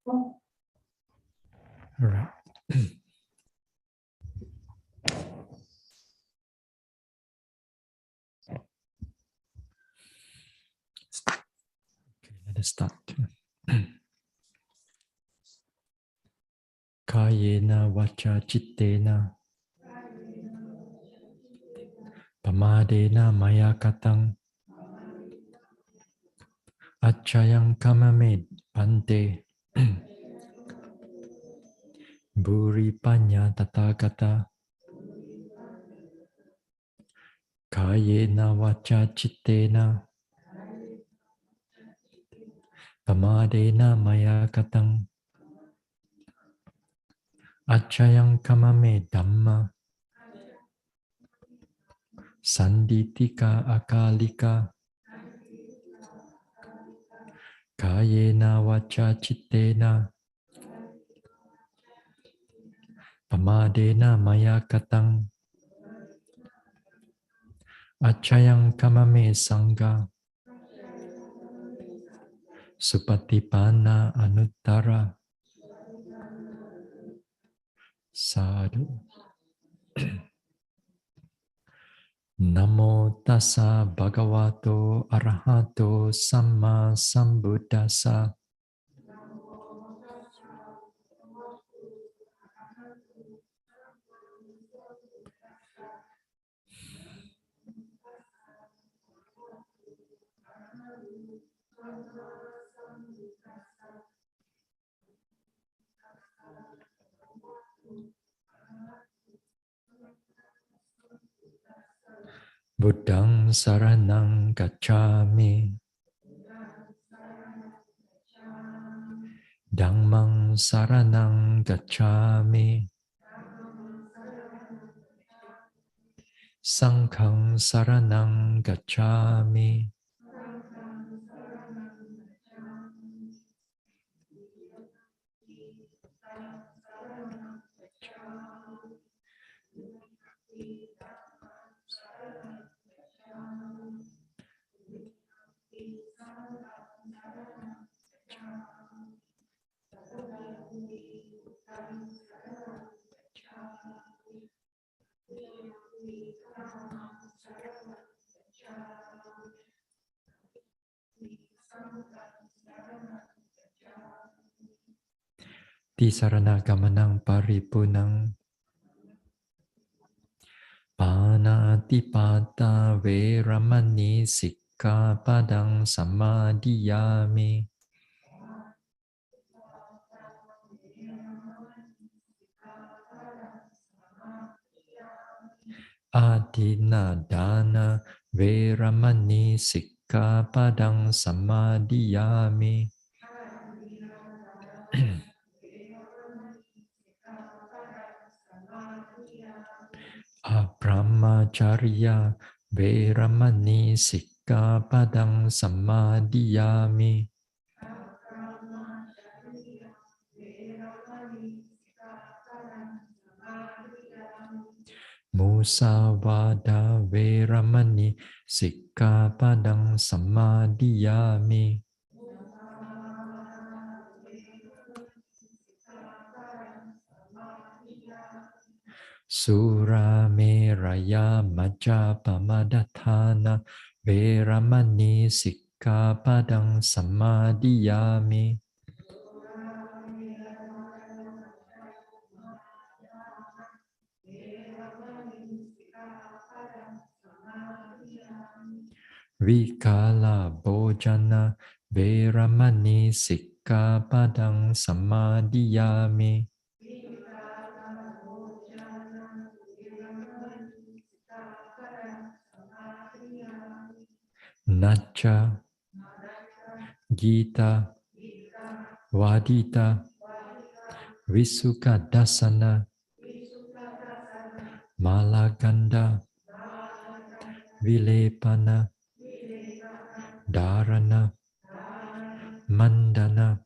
All right. Okay, let us start. Kayena vacha chittena pamadena maya katang achayang kamamed pante buri panya tathagata kayena vacha chittena pamadena maya katang achayang kamamed dhamma sanditika akalika kayena vacha chittena pamadena maya katang achayang kamame sangha supatipana anuttara sadhu. Namo tassa bhagavato arahato samma sambuddhassa. Buddhang saranang gacchami. Dhammang saranang gacchami. Sanghang saranang gacchami. Tisarana gamanang paripunang panatipata veramani sikkhapadang samadhiyami. Adina dana veramani sikkhapadang samadhiyami. Abrahmacharya veramani sikkhapadang samadhiyami. Musavada veramani sikkhapadang samadhiyami. Sura meraya majapamadatthana veramani sikkhapadang samadhiyami. Vikala bhojana veramani sikkhapadang samadhiyami. Nacha Gita Vadita Visuka Dasana Malaganda Vilepana Dharana Mandana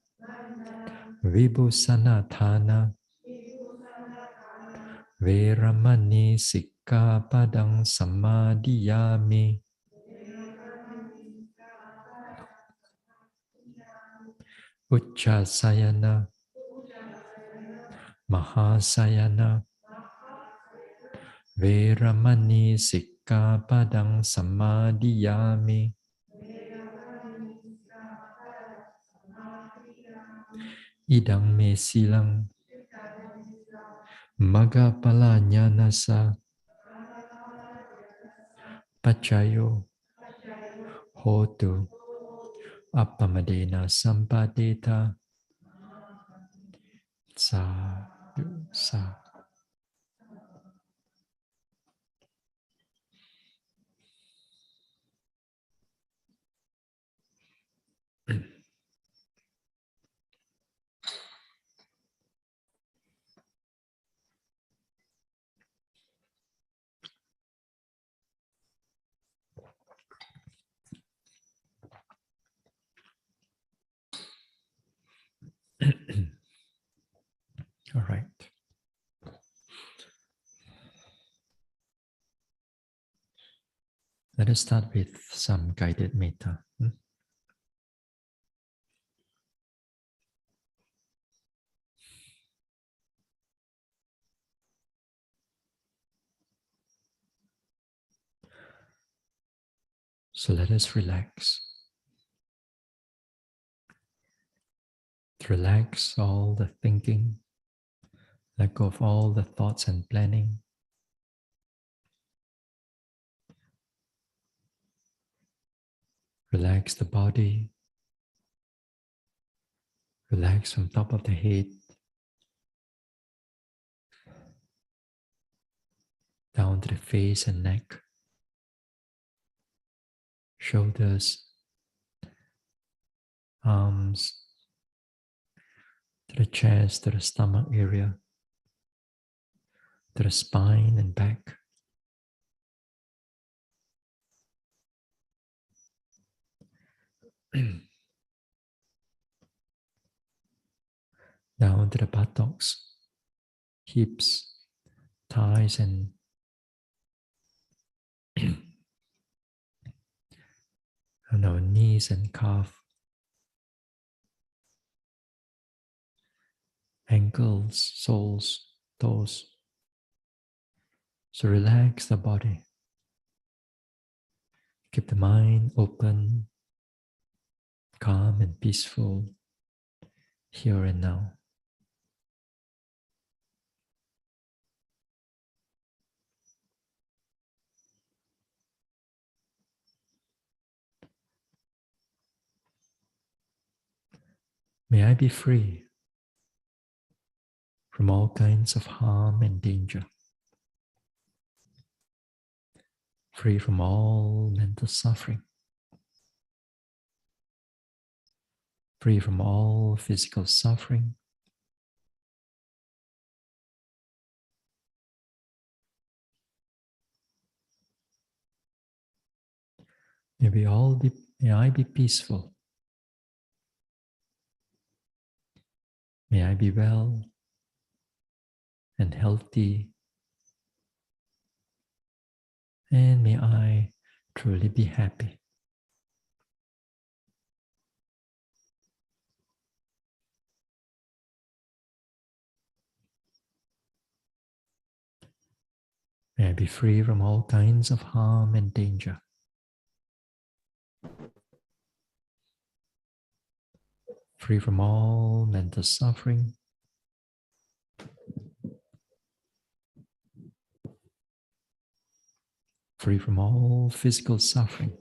Vibhusanatana Veramani sikkhapadang samadhiyami. Uchasayana, Mahasayana, Veramani Sikkhapadang Samadhiyami. Idang me silang Magapala Nyanasa Pachayo Hotu Appamadena Sampadeta Sadhu Sa. All right. Let us start with some guided metta. So let us relax. Relax all the thinking. Let go of all the thoughts and planning. Relax the body. Relax from top of the head down to the face and neck, shoulders, arms, to the chest, to the stomach area, to the spine and back. Down to the buttocks, hips, thighs, and our knees and calf, ankles, soles, toes. So relax the body. Keep the mind open, calm and peaceful here and now. May I be free from all kinds of harm and danger, free from all mental suffering, free from all physical suffering, may I be peaceful. May I be well and healthy, and may I truly be happy. May I be free from all kinds of harm and danger. Free from all mental suffering. Free from all physical suffering.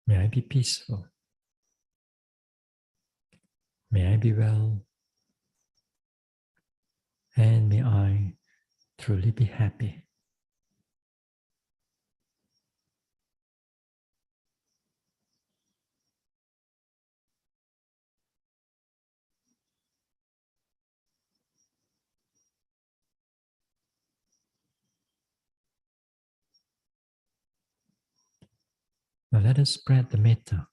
May I be peaceful. May I be well. And may I truly be happy. Now let us spread the metta.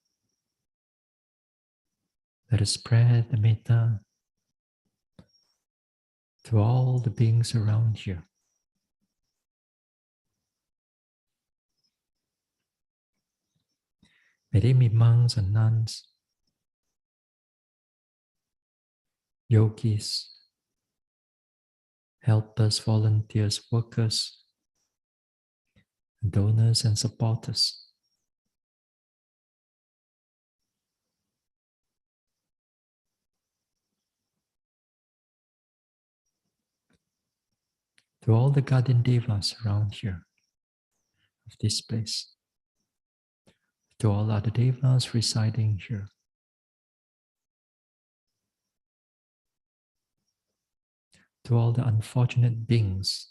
Let us spread the metta to all the beings around you. May they be monks and nuns, yogis, helpers, volunteers, workers, donors and supporters. To all the guardian devas around here of this place. To all other devas residing here. To all the unfortunate beings,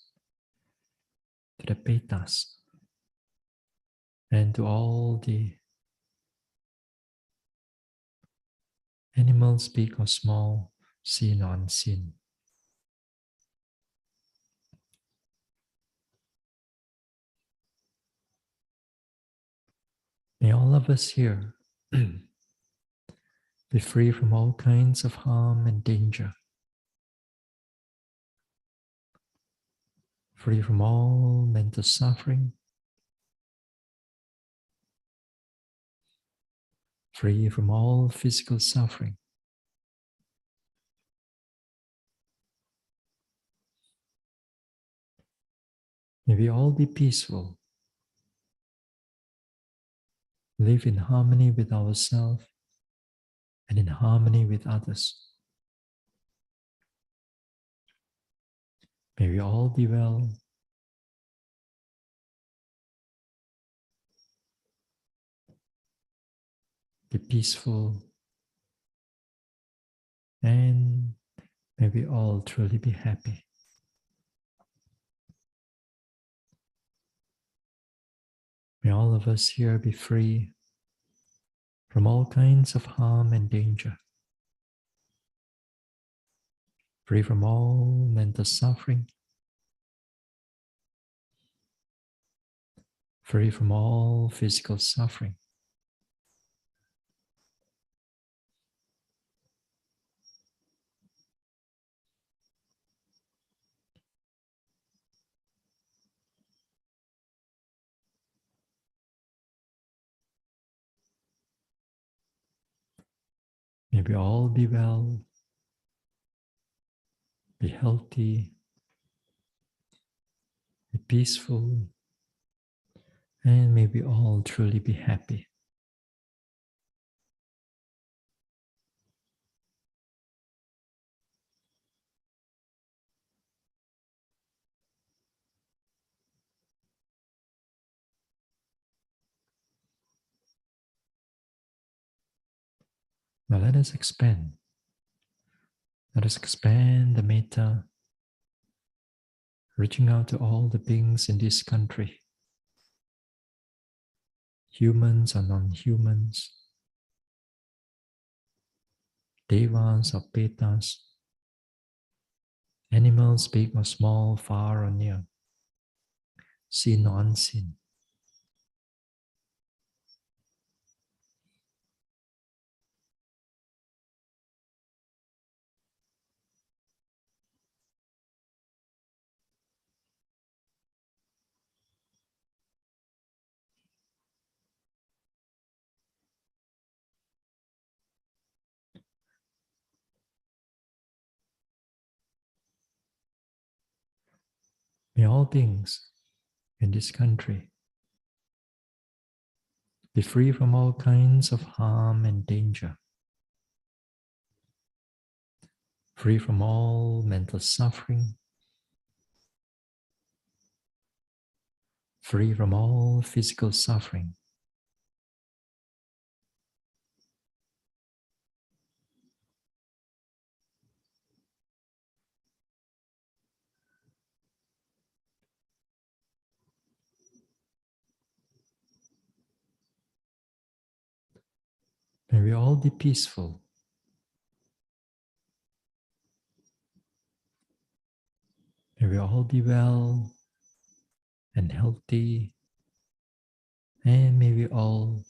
to the petas, and to all the animals, big or small, seen or unseen. May all of us here be free from all kinds of harm and danger, free from all mental suffering, free from all physical suffering. May we all be peaceful, live in harmony with ourselves and in harmony with others. May we all be well, be peaceful, and may we all truly be happy. May all of us here be free from all kinds of harm and danger, free from all mental suffering, free from all physical suffering. May we all be well, be healthy, be peaceful, and may we all truly be happy. Now let us expand. Let us expand the metta, reaching out to all the beings in this country, humans or non-humans, devas or petas, animals big or small, far or near, seen or unseen. May all beings in this country be free from all kinds of harm and danger, free from all mental suffering, free from all physical suffering. May we all be peaceful. May we all be well and healthy, and may we all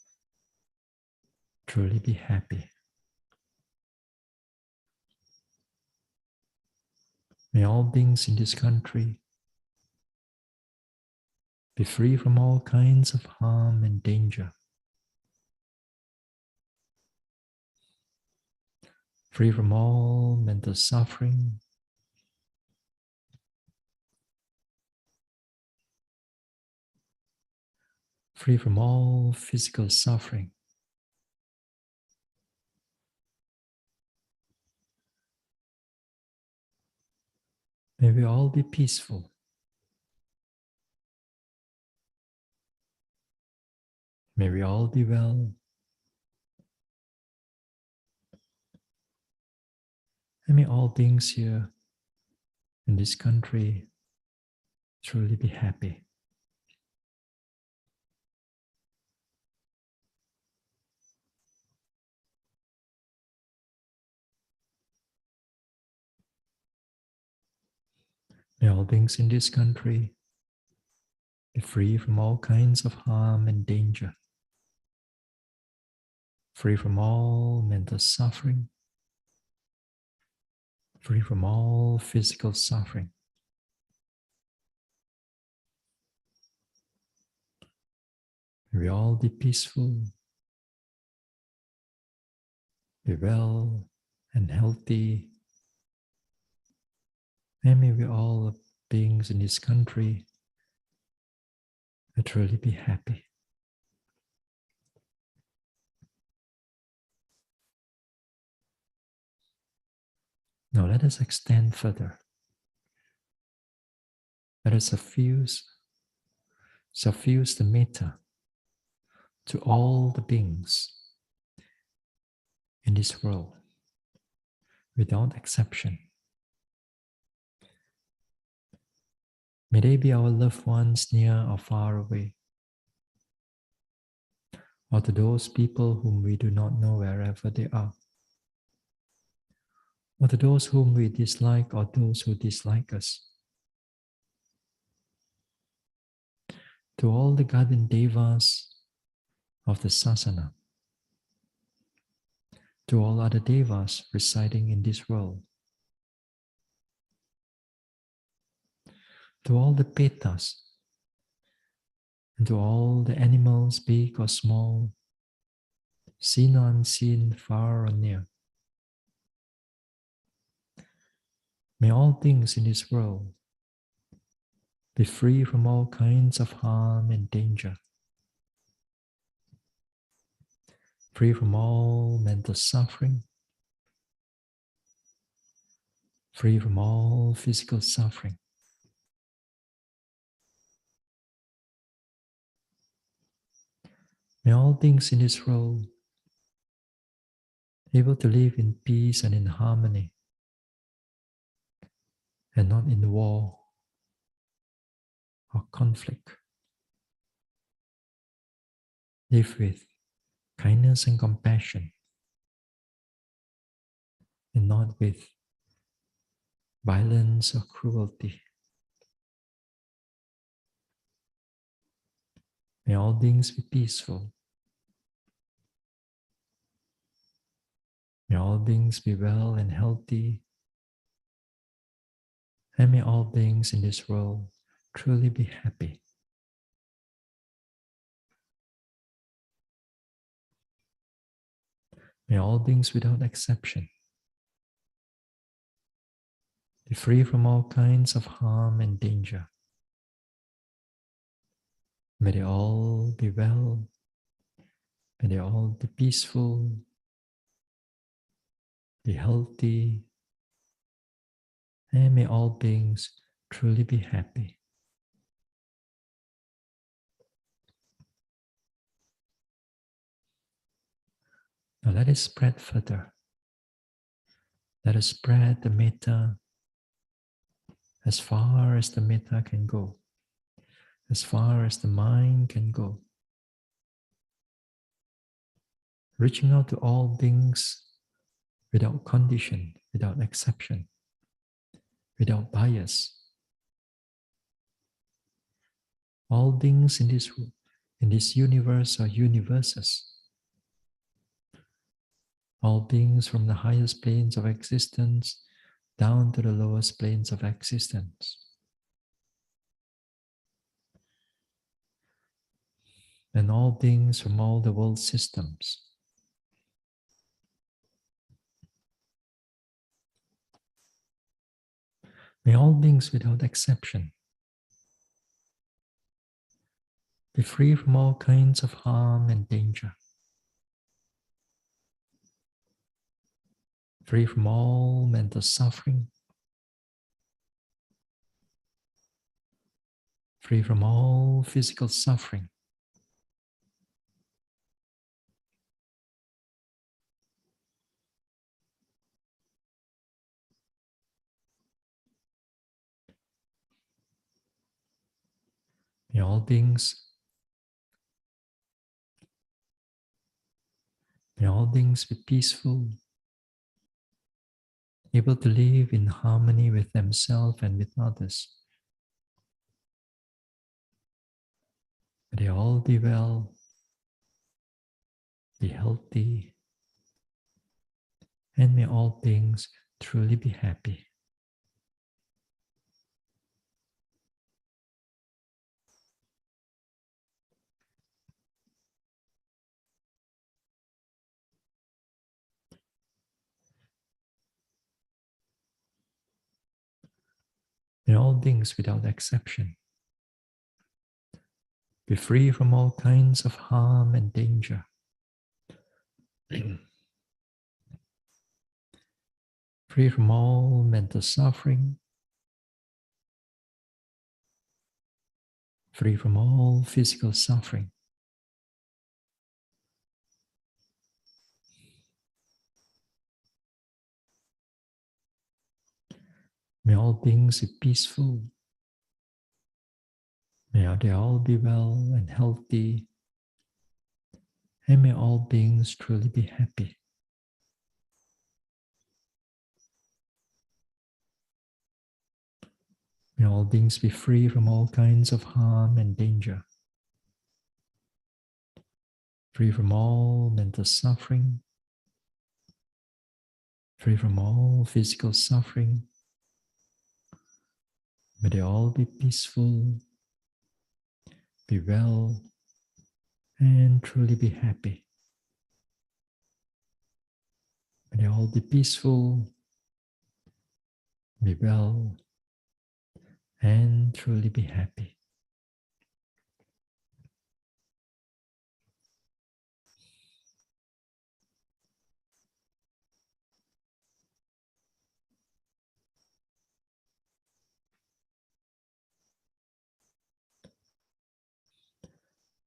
truly be happy. May all beings in this country be free from all kinds of harm and danger, free from all mental suffering, free from all physical suffering. May we all be peaceful. May we all be well. And may all beings here in this country truly be happy. May all beings in this country be free from all kinds of harm and danger, free from all mental suffering, free from all physical suffering. May we all be peaceful, be well and healthy. And may we all beings in this country truly be happy. Now let us extend further. Let us suffuse the metta to all the beings in this world, without exception. May they be our loved ones near or far away, or to those people whom we do not know wherever they are, or to those whom we dislike or those who dislike us, to all the guardian devas of the sasana, to all other devas residing in this world, to all the petas, and to all the animals, big or small, seen or unseen, far or near. May all things in this world be free from all kinds of harm and danger, free from all mental suffering, free from all physical suffering. May all things in this world able to live in peace and in harmony, and not in war or conflict. Live with kindness and compassion, and not with violence or cruelty. May all beings be peaceful. May all beings be well and healthy. And may all beings in this world truly be happy. May all beings without exception be free from all kinds of harm and danger. May they all be well. May they all be peaceful, be healthy, and may all beings truly be happy. Now let it spread further. Let us spread the metta as far as the metta can go, as far as the mind can go, reaching out to all beings without condition, without exception, without bias. All beings in this universe are universes. All beings from the highest planes of existence down to the lowest planes of existence. And all beings from all the world systems. May all beings without exception be free from all kinds of harm and danger, free from all mental suffering, free from all physical suffering. May all beings be peaceful, able to live in harmony with themselves and with others. May they all be well, be healthy, and may all beings truly be happy. May all beings without exception be free from all kinds of harm and danger. Free from all mental suffering, free from all physical suffering. May all beings be peaceful. May they all be well and healthy. And may all beings truly be happy. May all beings be free from all kinds of harm and danger. Free from all mental suffering. Free from all physical suffering. May they all be peaceful, be well, and truly be happy. May they all be peaceful, be well, and truly be happy.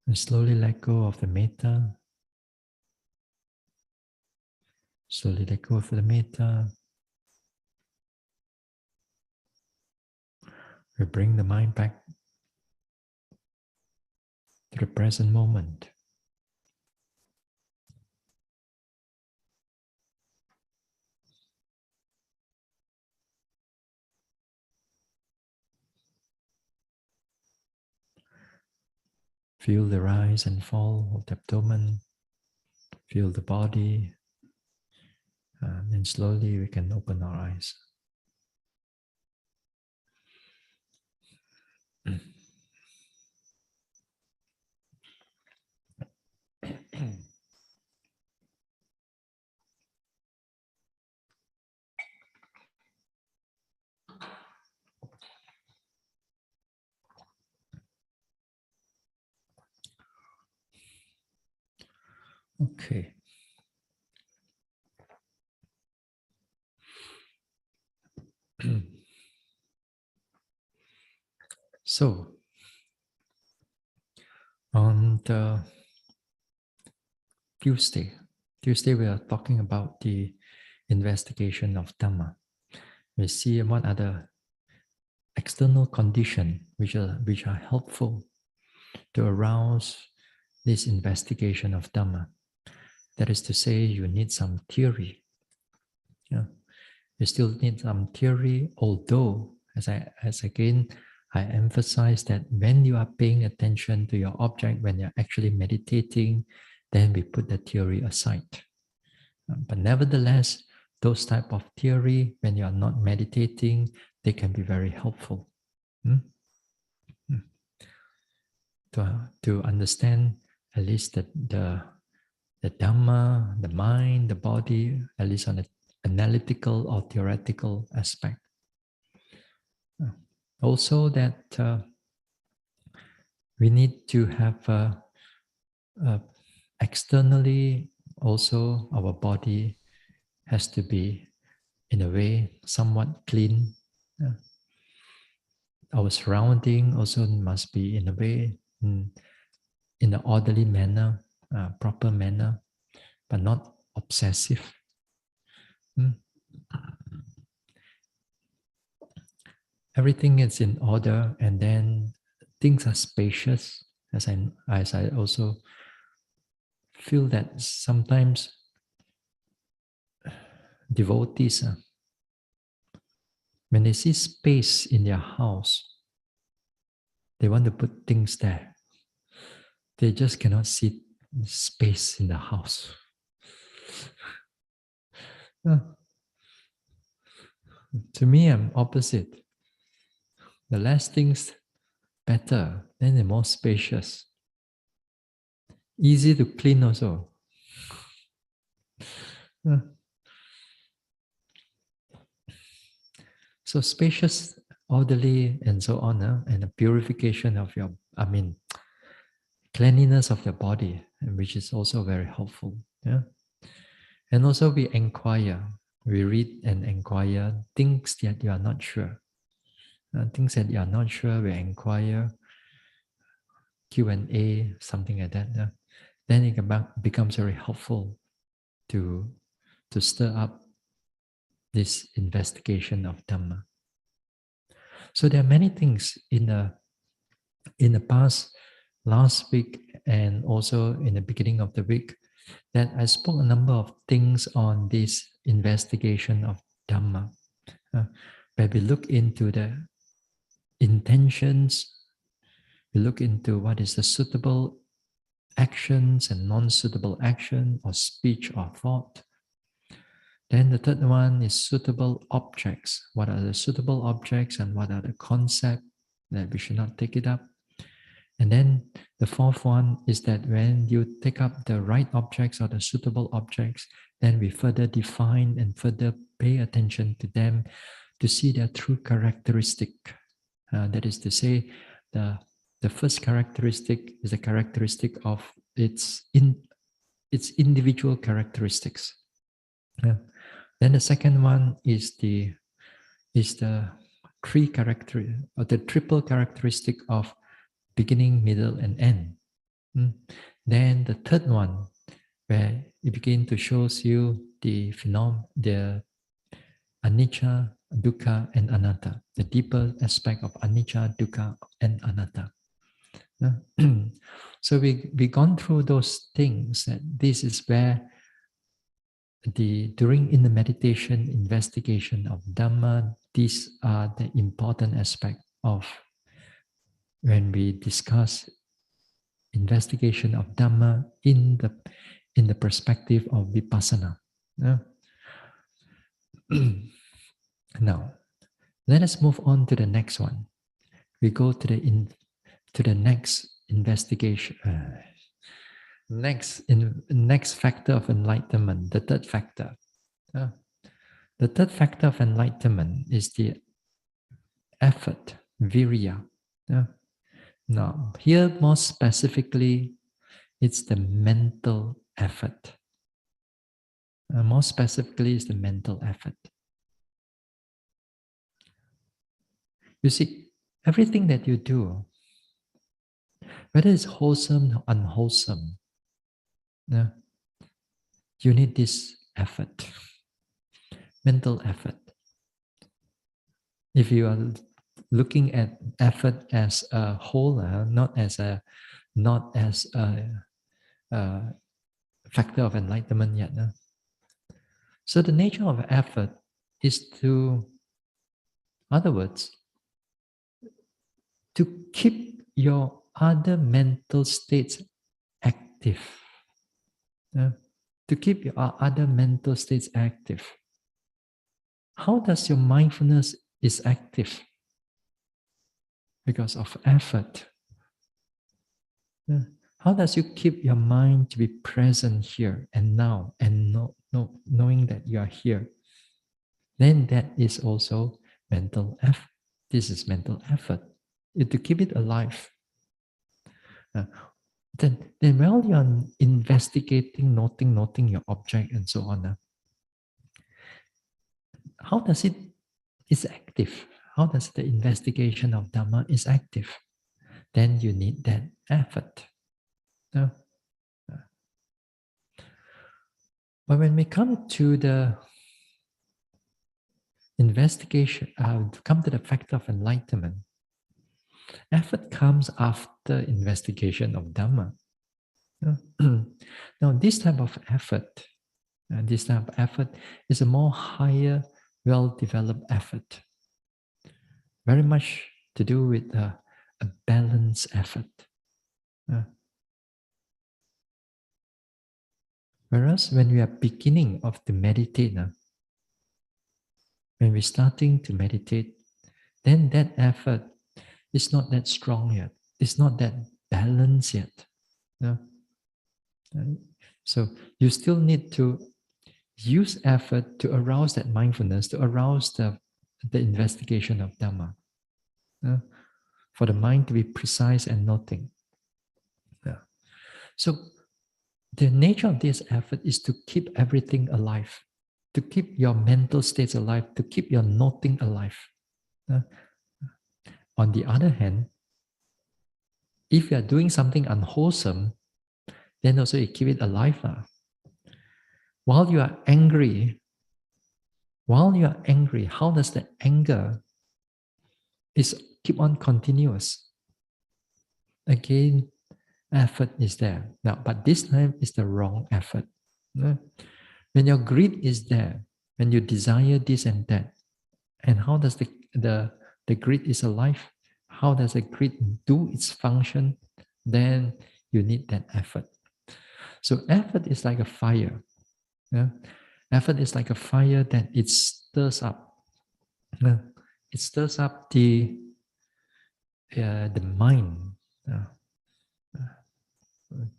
And slowly let go of the metta. Slowly let go of the metta. We bring the mind back to the present moment. Feel the rise and fall of the abdomen. Feel the body. And slowly we can open our eyes. Okay. So, on the Tuesday we are talking about the investigation of Dhamma. We see what are the external conditions which are helpful to arouse this investigation of Dhamma. That is to say, you need some theory. Yeah. You still need some theory, although, as again, I emphasize that when you are paying attention to your object, when you're actually meditating, then we put the theory aside. But nevertheless, those type of theory, when you are not meditating, they can be very helpful. Hmm? To understand at least the Dhamma, the mind, the body, at least on an analytical or theoretical aspect. Also that we need to have externally also our body has to be in a way somewhat clean. Our surrounding also must be in a way in an orderly manner, proper manner, but not obsessive. Everything is in order, and then things are spacious. As I also feel that sometimes devotees, when they see space in their house, they want to put things there. They just cannot see space in the house. To me, I'm opposite. The less things, better. Then they're more spacious. Easy to clean also. So spacious, orderly, and so on, and the purification of your, cleanliness of the body, which is also very helpful. Yeah. And also we inquire, we read and inquire things that you are not sure. Things that you are not sure, we inquire, Q&A, something like that. Then it becomes very helpful to stir up this investigation of Dhamma. So there are many things in the past, last week, and also in the beginning of the week, that I spoke a number of things on this investigation of Dhamma, where we look into the intentions, we look into what is the suitable actions and non-suitable action or speech or thought. Then the third one is suitable objects. What are the suitable objects and what are the concepts that we should not take it up? And then the fourth one is that when you take up the right objects or the suitable objects, then we further define and further pay attention to them to see their true characteristic. That is to say, the first characteristic is a characteristic of its individual characteristics. Then the second one is the triple characteristic of beginning, middle, and end. Then the third one, where it begins to show you the anicca, dukkha, and anatta, the deeper aspect of anicca, dukkha, and anatta. So we gone through those things, and this is where in the meditation investigation of Dhamma, these are the important aspect of when we discuss investigation of Dhamma in the perspective of Vipassana. Now, let us move on to the next one. We go to the next investigation. Next factor of enlightenment, the third factor. The third factor of enlightenment is the effort, Viriya. Now, here more specifically, it's the mental effort. More specifically, it's the mental effort. You see, everything that you do, whether it's wholesome or unwholesome, you need this effort, mental effort. If you are looking at effort as a whole, not as a factor of enlightenment yet. So the nature of effort is to, in other words, to keep your other mental states active. To keep your other mental states active. How does your mindfulness is active? Because of effort. Yeah. How does you keep your mind to be present here and now and knowing that you are here? Then that is also mental effort. This is mental effort. To keep it alive. Uh, then while you are investigating, noting your object and so on, how does it is active? How does the investigation of Dhamma is active? Then you need that effort. Uh, But when we come to the investigation, come to the fact of enlightenment, effort comes after investigation of Dhamma. Now, this type of effort, is a more higher, well-developed effort. Very much to do with a balanced effort. Whereas when we are beginning of the meditate, when we're starting to meditate, then that effort is not that strong yet. It's not that balanced yet. Right? So you still need to use effort to arouse that mindfulness, to arouse the investigation of Dhamma, for the mind to be precise and noting. So the nature of this effort is to keep everything alive, to keep your mental states alive, to keep your noting alive. On the other hand, if you are doing something unwholesome, then also you keep it alive. While you are angry, how does the anger is keep on continuous? Again, effort is there. Now, but this time is the wrong effort. When your greed is there, when you desire this and that, and how does the greed is alive? How does the greed do its function? Then you need that effort. So effort is like a fire. Effort is like a fire that it stirs up. It stirs up the mind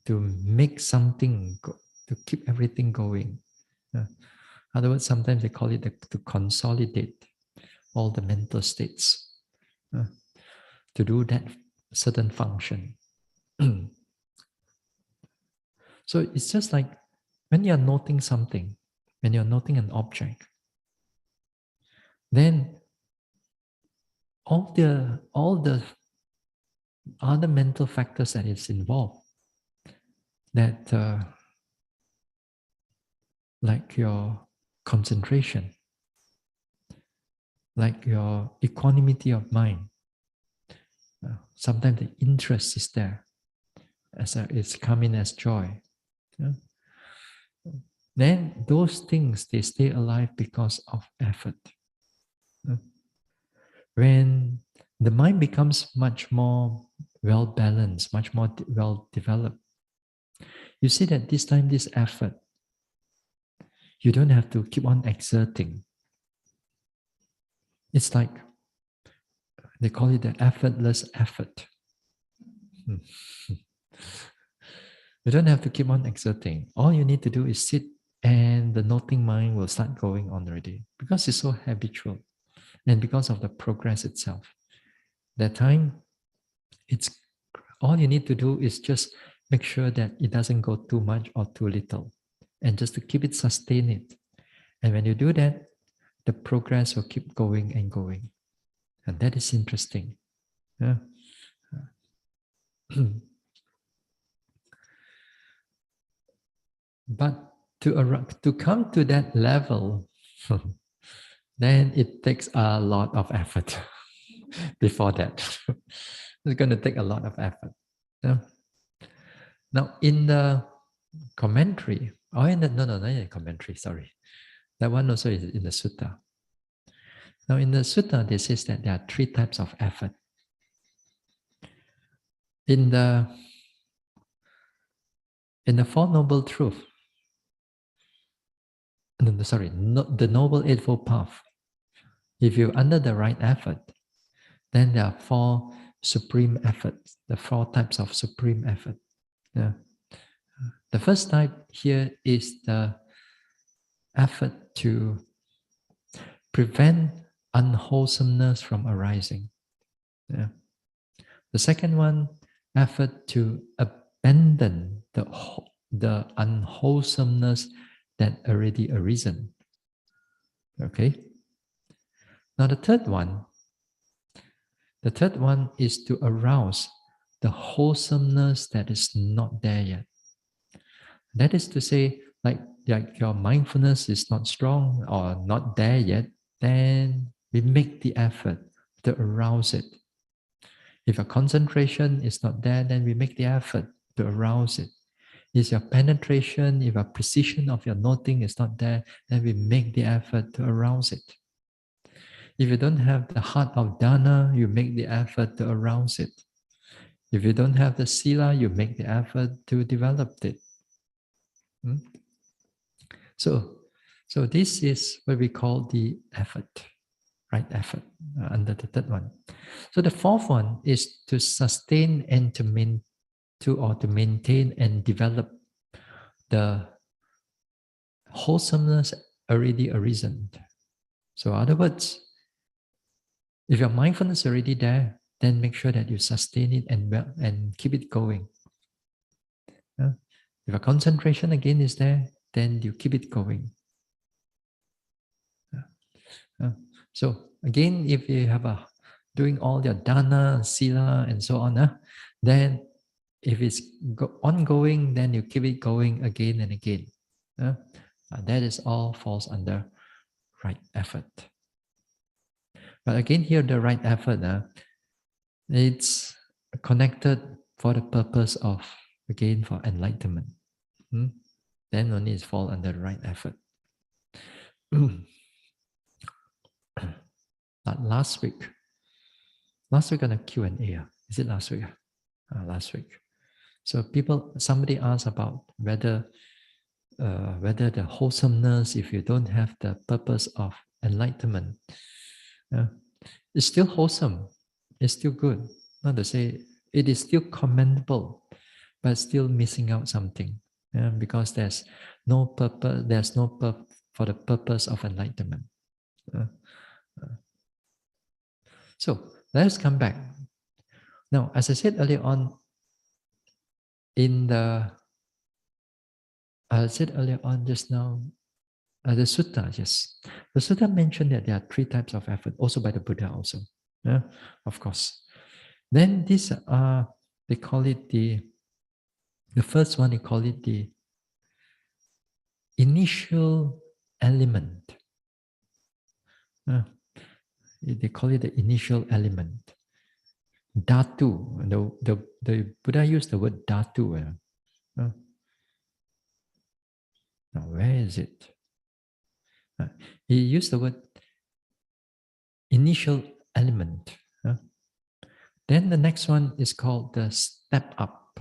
to make something to keep everything going. In other words, sometimes they call it to consolidate all the mental states to do that certain function. So it's just like when you're noting something, when you're noting an object, then all the other mental factors that is involved, that like your concentration, like your equanimity of mind, sometimes the interest is there, as it's coming as joy. Then those things, they stay alive because of effort. When the mind becomes much more well balanced, much more well developed, you see that this time, this effort, you don't have to keep on exerting. It's like they call it the effortless effort. You don't have to keep on exerting. All you need to do is sit, and the noting mind will start going on already, because it's so habitual and because of the progress itself. That time, it's all you need to do is just make sure that it doesn't go too much or too little, and just to keep it, sustain it. And when you do that, the progress will keep going and going. And that is interesting. Yeah. But to come to that level, then it takes a lot of effort before that. It's going to take a lot of effort. Yeah. Now, in the commentary, not in the commentary, sorry. That one also is in the sutta. Now, in the sutta, they says that there are 3 types of effort. In the Four Noble Truth, the Noble Eightfold Path, If you're under the right effort, then there are four supreme efforts, the four types of supreme effort. Yeah. The first type here is the effort to prevent unwholesomeness from arising. Yeah. The second one, effort to abandon the unwholesomeness that already arisen. Okay. Now the third one is to arouse the wholesomeness that is not there yet. That is to say, like your mindfulness is not strong or not there yet, then we make the effort to arouse it. If your concentration is not there, then we make the effort to arouse it. If your penetration, if your precision of your noting is not there, then we make the effort to arouse it. If you don't have the heart of dana, you make the effort to arouse it. If you don't have the sila, you make the effort to develop it. Hmm? So this is what we call the effort, right effort, under the third one. So the fourth one is to sustain and to maintain and develop the wholesomeness already arisen. So in other words, if your mindfulness is already there, then make sure that you sustain it and keep it going. If your concentration again is there, then you keep it going. So again, if you have doing all your dana, sila, and so on, then if it's ongoing, then you keep it going again and again. That is all falls under right effort. But again, here the right effort, it's connected for the purpose of, again, for enlightenment. Then only it fall under the right effort. But last week on a Q&A, is it last week? Last week. So somebody asked about whether the wholesomeness, if you don't have the purpose of enlightenment, it's still wholesome, it's still good. Not to say it is still commendable, but still missing out something, because there's no purpose for the purpose of enlightenment. So let's come back. Now, as I said earlier on, just now, the sutta, yes. The sutta mentioned that there are three types of effort, also by the Buddha also, of course. Then these are, they call it the first one, they call it the initial element. They call it the initial element. Dhatu, the Buddha used the word dhatu. Now, where is it? He used the word initial element. Then the next one is called the step up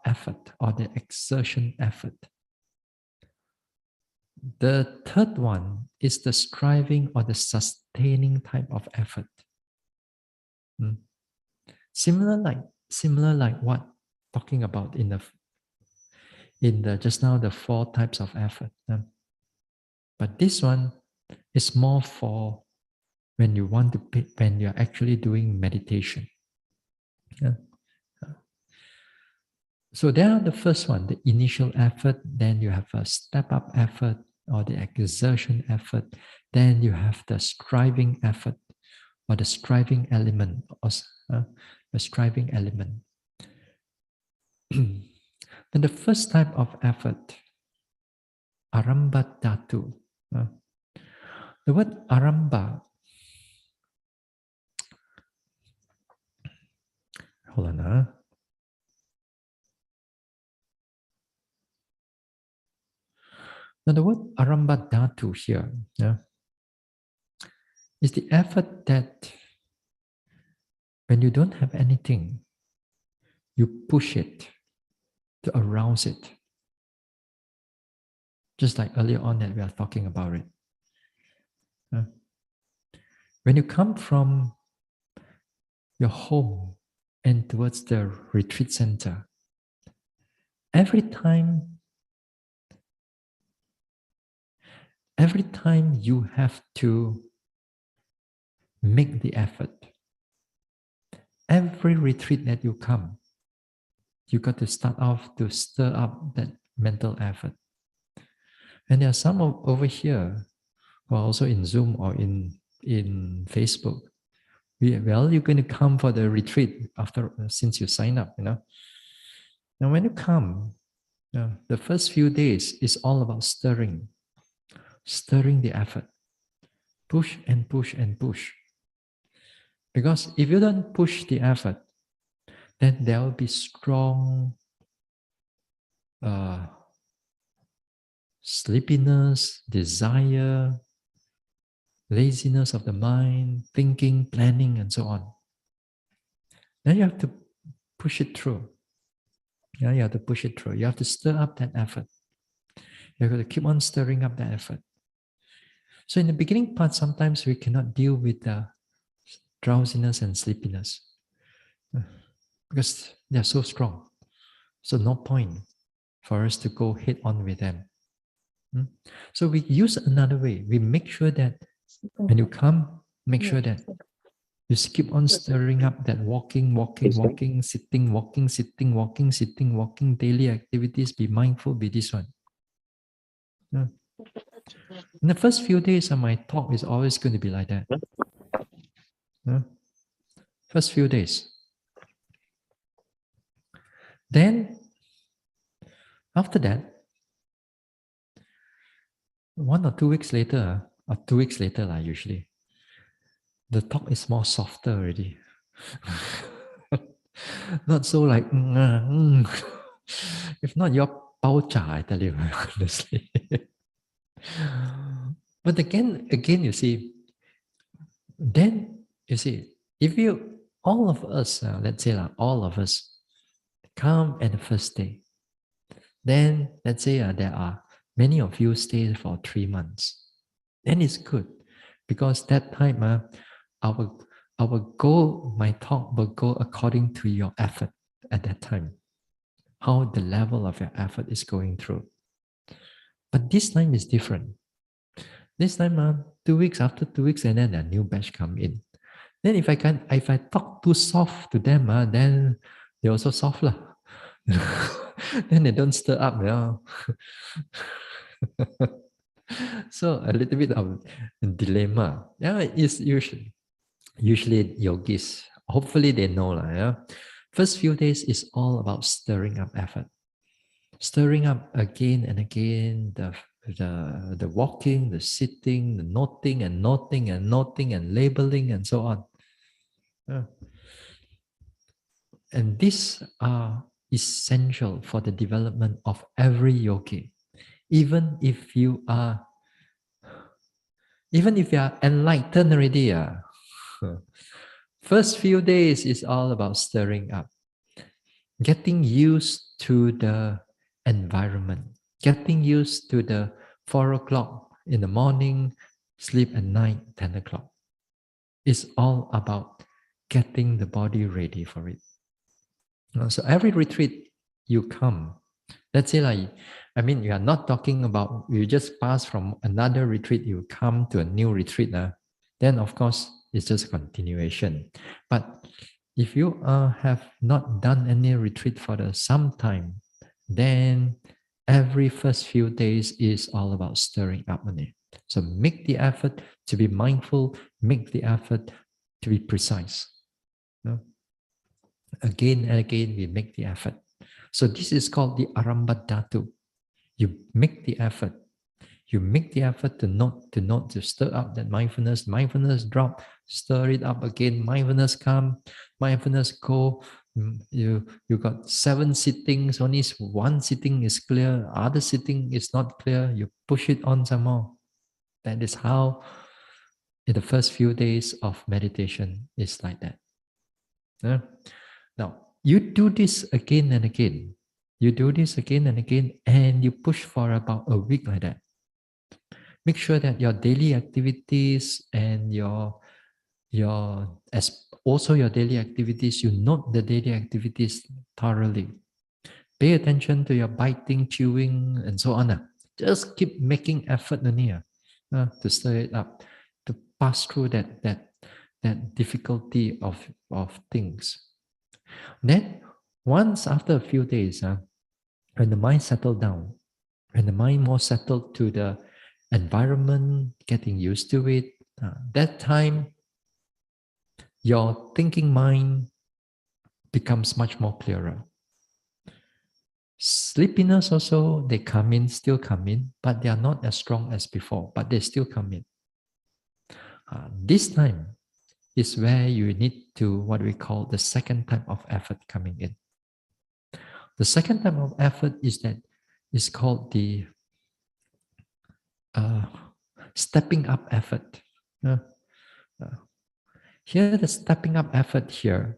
effort, or the exertion effort. The third one is the striving or the sustaining type of effort. Similar like what talking about in the just now, the four types of effort. But this one is more for when you're actually doing meditation. So there are the first one, the initial effort, then you have a step-up effort or the exertion effort, then you have the striving effort or the striving element, the striving element. Then the first type of effort, aramba dhatu. The word aramba, hold on. Now the word aramba dhatu here is the effort that when you don't have anything, you push it to arouse it. Just like earlier on that we are talking about it. Uh, when you come from your home and towards the retreat center, every time you have to make the effort, every retreat that you come, you got to start off to stir up that mental effort. And there are some over here who are also in Zoom or in Facebook. Well, you're going to come for the retreat after since you sign up, Now, when you come, the first few days is all about stirring the effort, push and push and push. Because if you don't push the effort, then there will be strong sleepiness, desire, laziness of the mind, thinking, planning, and so on. Then you have to push it through. Yeah, you have to push it through. You have to stir up that effort. You have to keep on stirring up that effort. So in the beginning part, sometimes we cannot deal with the drowsiness and sleepiness because they're so strong. So no point for us to go head on with them. So we use another way. We make sure that when you come, make sure that you keep on stirring up that walking, sitting, daily activities, be mindful, be this one. In the first few days of my talk is always going to be like that. First few days. Then, after that, 1 or 2 weeks later, or 2 weeks later usually, the talk is more softer already. Not so like, if not, you're pao cha, I tell you, honestly. But again, you see, then you see, if you, all of us, let's say all of us come at the first day, then let's say there are many of you stay for 3 months, then it's good because that time our goal, my talk will go according to your effort at that time, how the level of your effort is going through. But this time is different. This time, 2 weeks, after 2 weeks, and then a new batch come in. Then if I talk too soft to them, then they also soft lah. Then they don't stir up, So a little bit of dilemma. Yeah, it's usually yogis. Hopefully they know lah. Yeah, first few days is all about stirring up effort, stirring up again and again the walking, the sitting, the noting and noting and noting and labeling and so on. Yeah. And these are essential for the development of every yogi. Even if you are enlightened already, first few days is all about stirring up, getting used to the environment, getting used to the 4 o'clock in the morning, sleep at night, 10 o'clock. It's all about getting the body ready for it. So every retreat you come, let's say you are not talking about you just pass from another retreat, you come to a new retreat, then of course it's just a continuation. But if you have not done any retreat for some time, then every first few days is all about stirring up on it. So make the effort to be mindful, make the effort to be precise. Again and again, we make the effort. So this is called the Arambha Dhatu. You make the effort. You make the effort to stir up that mindfulness. Mindfulness drop, stir it up again. Mindfulness come, mindfulness go. You got 7 sittings, only 1 sitting is clear, other sitting is not clear. You push it on some more. That is how in the first few days of meditation is like that. Now, you do this again and again. You do this again and again, and you push for about a week like that. Make sure that your daily activities and as also your daily activities, you note the daily activities thoroughly. Pay attention to your biting, chewing, and so on. Just keep making effort to stir it up, to pass through that difficulty of things. Then, once after a few days, when the mind settled down, when the mind more settled to the environment, getting used to it, that time your thinking mind becomes much more clearer. Sleepiness also, they come in, still come in, but they are not as strong as before, but they still come in. This time is where you need to, what we call the second type of effort coming in. The second type of effort is called the stepping up effort. Here, the stepping up effort here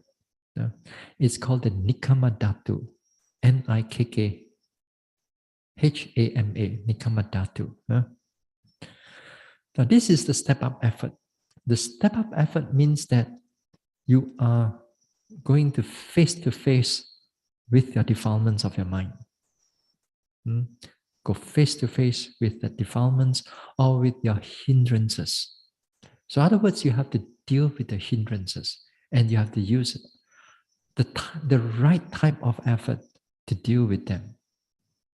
is called the Nikama Dhatu, Nikkama, Nikama Dhatu. Now, this is the step up effort. The step up effort means that you are going to face with your defilements of your mind. Go face to face with the defilements or with your hindrances. So, in other words, you have to deal with the hindrances and you have to use the right type of effort to deal with them.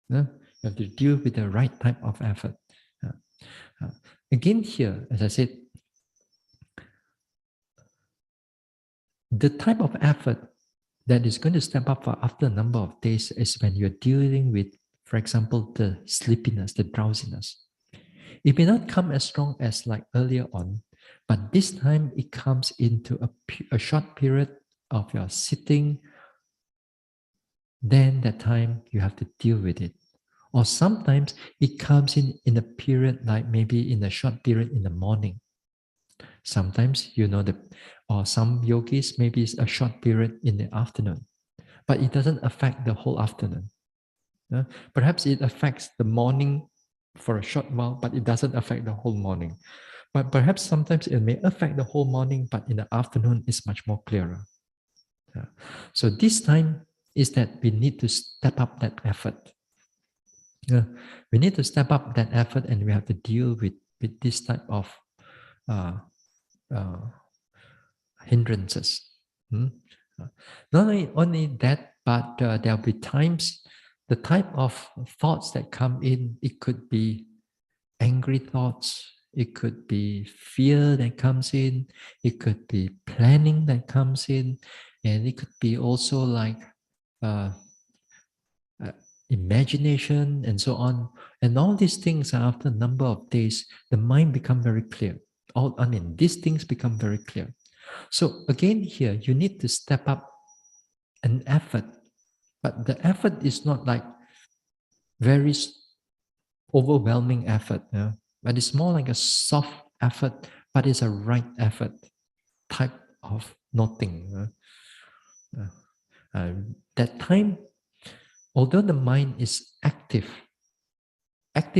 You have to deal with the right type of effort. Again, here, as I said, the type of effort that is going to step up for after a number of days is when you're dealing with, for example, the sleepiness, the drowsiness. It may not come as strong as like earlier on, but this time it comes into a short period of your sitting. Then that time you have to deal with it. Or sometimes it comes in a period like maybe in a short period in the morning. Sometimes, or some yogis, maybe it's a short period in the afternoon, but it doesn't affect the whole afternoon. Perhaps it affects the morning for a short while, but it doesn't affect the whole morning. But perhaps sometimes it may affect the whole morning, but in the afternoon it's much more clearer. So this time is that we need to step up that effort. We need to step up that effort and we have to deal with this type of hindrances. Not only that, but there'll be times, the type of thoughts that come in, it could be angry thoughts, it could be fear that comes in, it could be planning that comes in, and it could be also like imagination and so on. And all these things, after a number of days, the mind become very clear. These things become very clear. So again here, you need to step up an effort, but the effort is not like very overwhelming effort, but it's more like a soft effort, but it's a right effort type of noting. That time, although the mind is active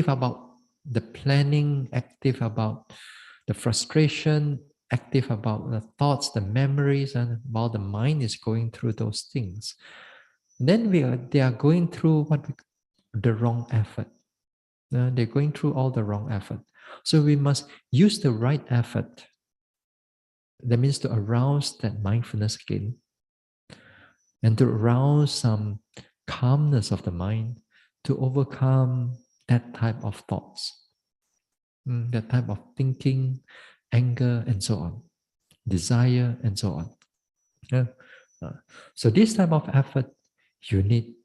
about the planning, active about the frustration, active about the thoughts, the memories, and while the mind is going through those things, then they are going through the wrong effort. They're going through all the wrong effort. So we must use the right effort. That means to arouse that mindfulness again and to arouse some calmness of the mind to overcome that type of thoughts, that type of thinking, anger, and so on, desire, and so on. So this type of effort, you need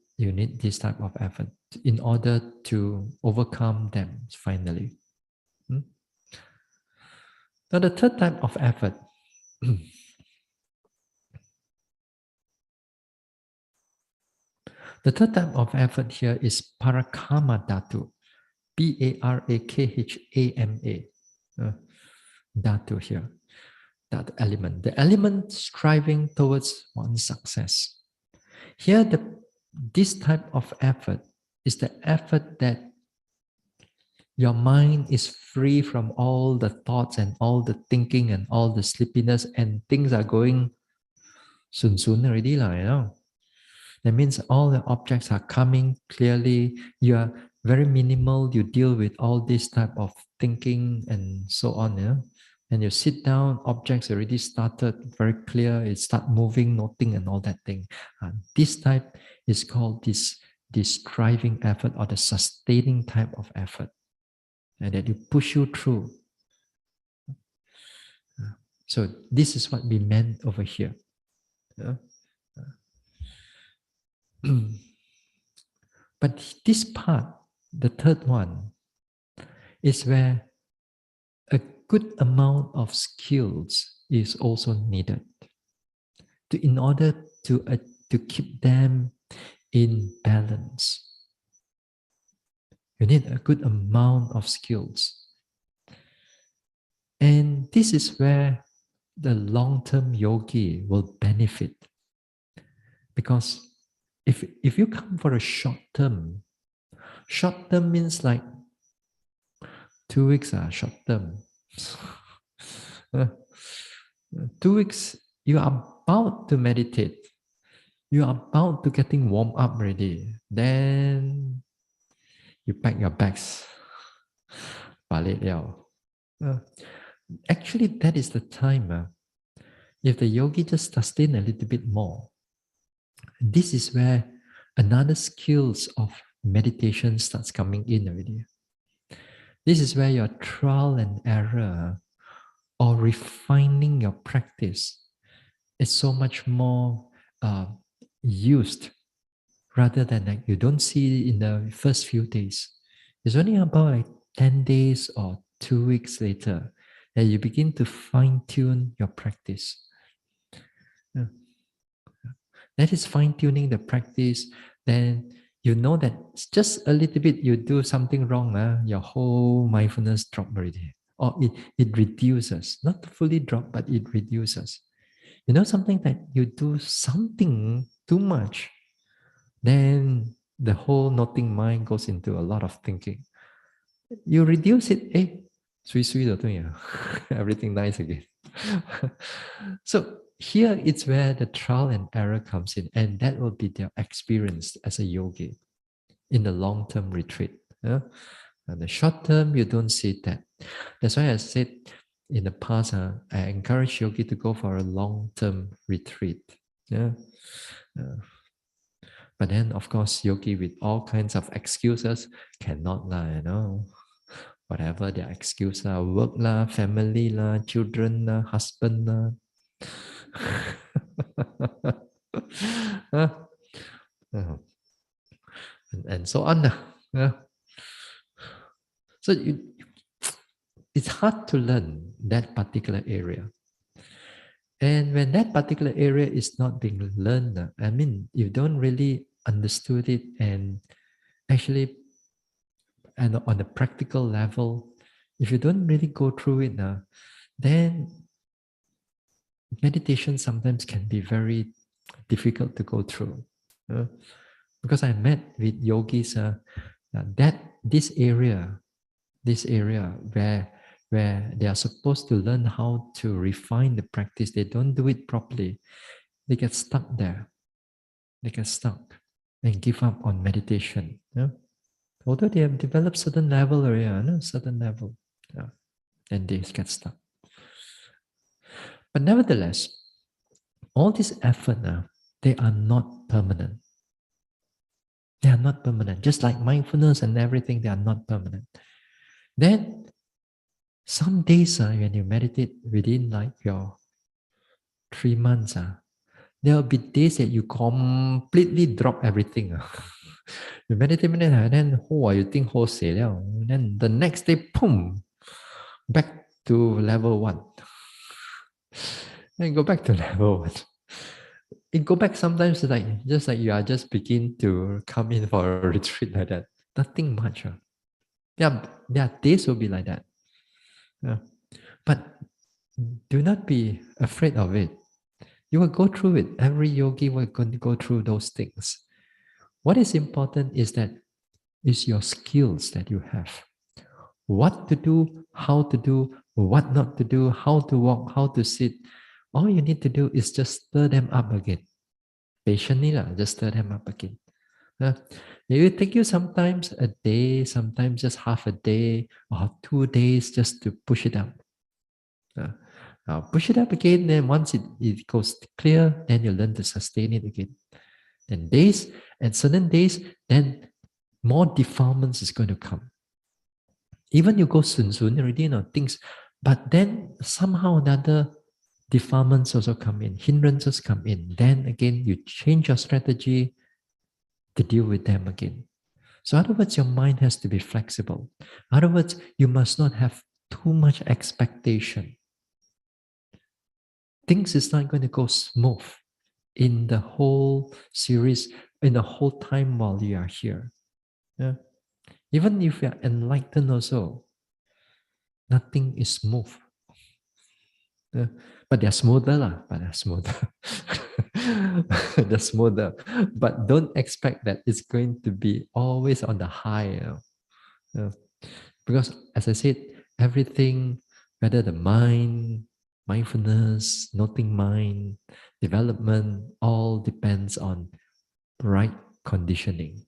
this type of effort in order to overcome them finally. Now the third type of effort, the third type of effort here is parakama dhatu, Parakhama, dhatu here, that element, the element striving towards one's success. Here, this type of effort is the effort that Your mind is free from all the thoughts and all the thinking and all the sleepiness, and things are going soon already, lah, you know. That means all the objects are coming clearly. You are very minimal. You deal with all this type of thinking and so on. Yeah? And you sit down, objects already started very clear. It start moving, noting, and all that thing. This type is called this striving effort or the sustaining type of effort, and that you push you through. So this is what we meant over here. Yeah? But this part, the third one, is where a good amount of skills is also needed in order to keep them in balance. You need a good amount of skills. And this is where the long-term yogi will benefit. Because if you come for a short term means like 2 weeks are short term. 2 weeks, you are about to meditate. You are about to getting warm up already. Then you pack your bags. Balik liao. Actually, that is the time. If the yogi just sustain a little bit more, this is where another skills of meditation starts coming in already. This is where your trial and error or refining your practice is so much more used rather than like you don't see it in the first few days. It's only about like 10 days or 2 weeks later that you begin to fine-tune your practice. Yeah. That is fine-tuning the practice. Then you know that just a little bit you do something wrong, your whole mindfulness drop already. Or it reduces, not fully drop, but it reduces. You know something that you do something too much, then the whole noting mind goes into a lot of thinking. You reduce it, sweet, everything nice again. So here it's where the trial and error comes in, and that will be their experience as a yogi in the long-term retreat. Yeah? And the short term, you don't see that. That's why I said in the past, I encourage yogi to go for a long-term retreat. Yeah. But then, of course, yogi with all kinds of excuses cannot lah, you know. Whatever their excuse lah, work lah, family lah, children lah, husband lah. And so on. Yeah. So it's hard to learn that particular area. And when that particular area is not being learned, I mean, you don't really understood it and actually, and on the practical level, if you don't really go through it, then meditation sometimes can be very difficult to go through. Because I met with yogis that this area where they are supposed to learn how to refine the practice, they don't do it properly. They get stuck there. They get stuck and give up on meditation. Yeah? Although they have developed certain level area, certain level, and they get stuck. But nevertheless, all this effort now, they are not permanent. They are not permanent. Just like mindfulness and everything, they are not permanent. Then some days when you meditate within like your 3 months, there will be days that you completely drop everything. You meditate, and then you think and then the next day, boom, back to level 1. Then go back to level 1. It go back sometimes like just like you are just begin to come in for a retreat like that. Nothing much. There are days will be like that. But do not be afraid of it. You will go through it. Every yogi will going to go through those things. What is important is that is your skills that you have. what to do, how to do, what not to do, how to walk, how to sit. All you need to do is just stir them up again. Patiently, just stir them up again. It will take you sometimes a day, sometimes just half a day or 2 days just to push it up. Push it up again, then once it goes clear, then you learn to sustain it again. Then days, and certain days, then more defilements is going to come. Even you go soon already, things, but then somehow another defilements also come in, hindrances come in. Then again, you change your strategy to deal with them again. So, in other words, your mind has to be flexible. In other words, you must not have too much expectation. Things is not going to go smooth in the whole series, in the whole time while you are here. Yeah? Even if you are enlightened also, nothing is smooth. Yeah? But they're smoother, but they're smoother. They're smoother. But don't expect that it's going to be always on the high. Yeah? Because as I said, everything, whether the mind, mindfulness, noting mind, development, all depends on right conditioning.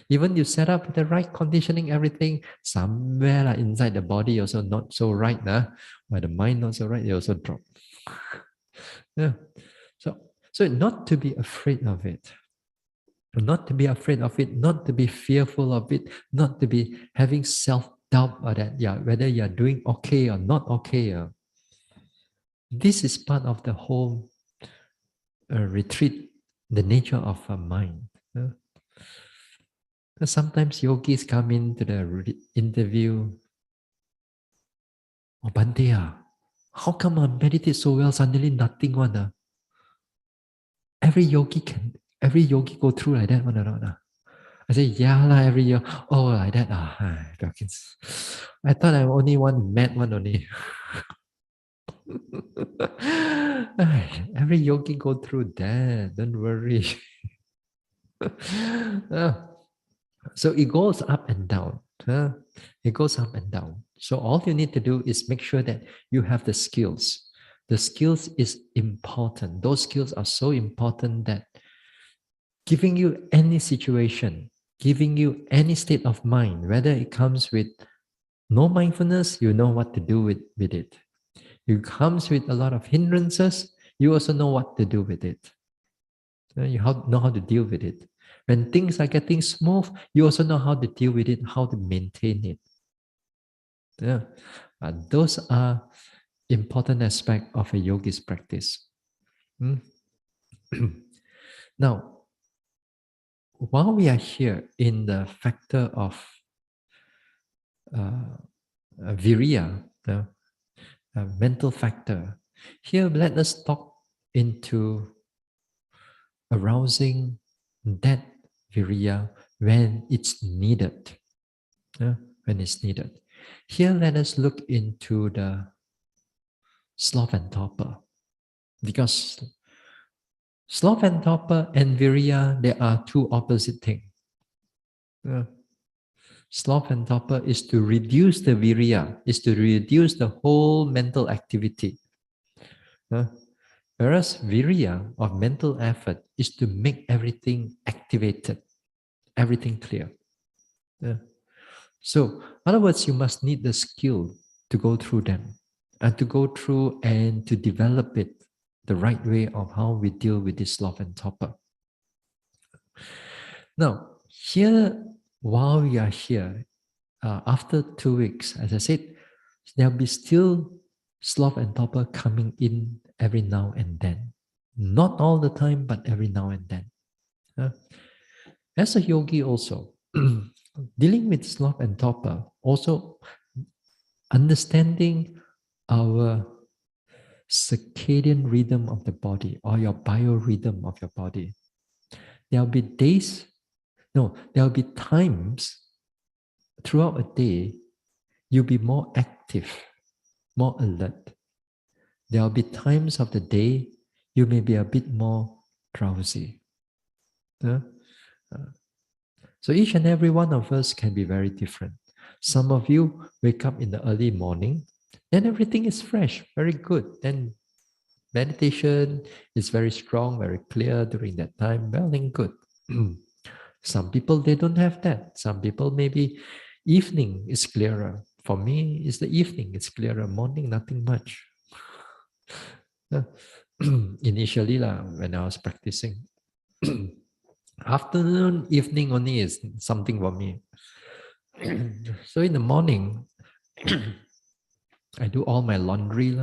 Even you set up the right conditioning, everything, somewhere inside the body also not so right, where the mind not so right, they also drop. Yeah. So not to be afraid of it. Not to be afraid of it, not to be fearful of it, not to be having self-doubt or that, whether you're doing okay or not okay. This is part of the whole retreat, the nature of a mind. Sometimes yogis come into the interview. Oh, Bhante, how come I meditate so well, suddenly nothing one? Every yogi go through like that one or not? I say, yeah, every year. Oh, like that. I thought I'm only one mad one only. Every yogi go through that. Don't worry. So it goes up and down. It goes up and down. So all you need to do is make sure that you have the skills. The skills is important. Those skills are so important that giving you any situation, giving you any state of mind, whether it comes with no mindfulness, you know what to do with it. It comes with a lot of hindrances, you also know what to do with it. You know how to deal with it. When things are getting smooth, you also know how to deal with it, how to maintain it. Yeah. Those are important aspects of a yogi's practice. Now, while we are here in the factor of Viriya, the mental factor, here let us talk into arousing that Viriya when it's needed. When it's needed. Here, let us look into the sloth and torpor, because sloth and torpor and Viriya, they are two opposite things. Sloth and torpor is to reduce the Viriya, is to reduce the whole mental activity. Whereas Viriya, or mental effort, is to make everything activated, everything clear. So, in other words, you must need the skill to go through them and to go through and to develop it the right way of how we deal with this sloth and torpor. Now, here, while we are here, after 2 weeks, as I said, there'll be still sloth and torpor coming in every now and then. Not all the time, but every now and then. As a yogi also, dealing with sloth and torpor, also understanding our circadian rhythm of the body or your biorhythm of your body. There'll be there'll be times throughout a day you'll be more active, more alert. There'll be times of the day you may be a bit more drowsy. So each and every one of us can be very different. Some of you wake up in the early morning, then everything is fresh, very good. Then meditation is very strong, very clear during that time. Well and good. Some people, they don't have that. Some people, maybe evening is clearer. For me, it's the evening, it's clearer. Morning, nothing much. Uh, Initially, when I was practicing, afternoon, evening only is something for me. So in the morning, I do all my laundry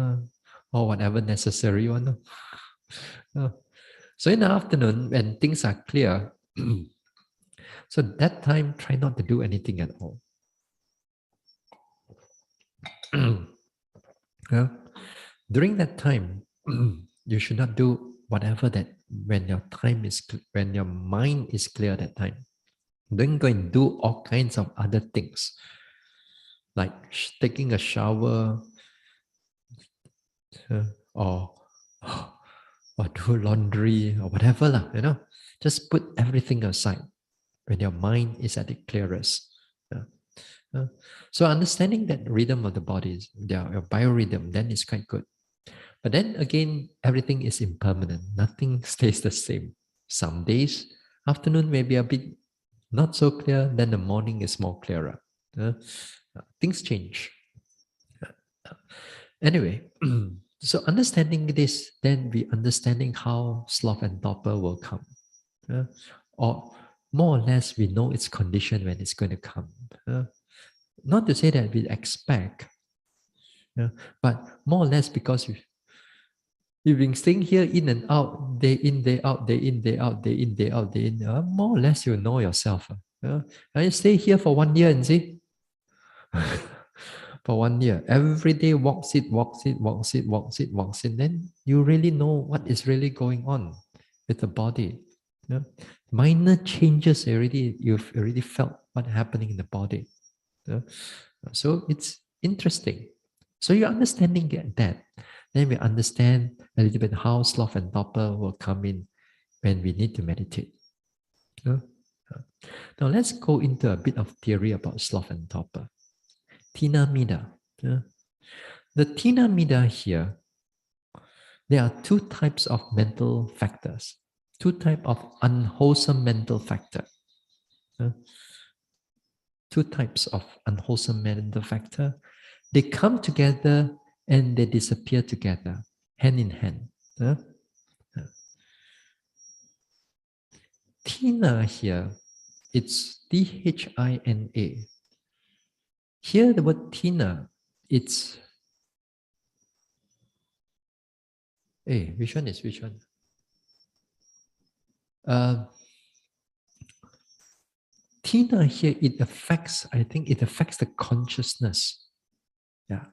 or whatever necessary one. Uh, So in the afternoon, when things are clear, so that time, try not to do anything at all. Yeah. During that time, you should not do whatever that when your time is when your mind is clear that time. Don't go and do all kinds of other things like taking a shower uh, or or do laundry or whatever lah. Just put everything aside when your mind is at the clearest. Yeah. So understanding that rhythm of the body, your biorhythm, then is quite good. But then again, everything is impermanent. Nothing stays the same. Some days, afternoon may be a bit not so clear, then the morning is more clearer. Things change. Anyway, so understanding this, then we understanding how sloth and torpor will come. Or more or less, we know its condition when it's going to come. Not to say that we expect, but more or less because you've been staying here in and out, day in, day out, day in, day out, day in, day out, day in. More or less, you know yourself. I stay here for 1 year and see. For 1 year, every day walks it, walks it, walks it, walks it, walks it. Then you really know what is really going on with the body. Minor changes already, you've already felt what's happening in the body. So it's interesting. So you're understanding that. Then we understand a little bit how sloth and torpor will come in when we need to meditate. Now let's go into a bit of theory about sloth and torpor. Tina Mida. The Tina Mida here, there are two types of mental factors, two types of unwholesome mental factor. Two types of unwholesome mental factor. They come together and they disappear together, hand in hand. Tina here, it's Thina. Here the word Tina, it's which one is which one? Tina here, I think it affects the consciousness. Yeah.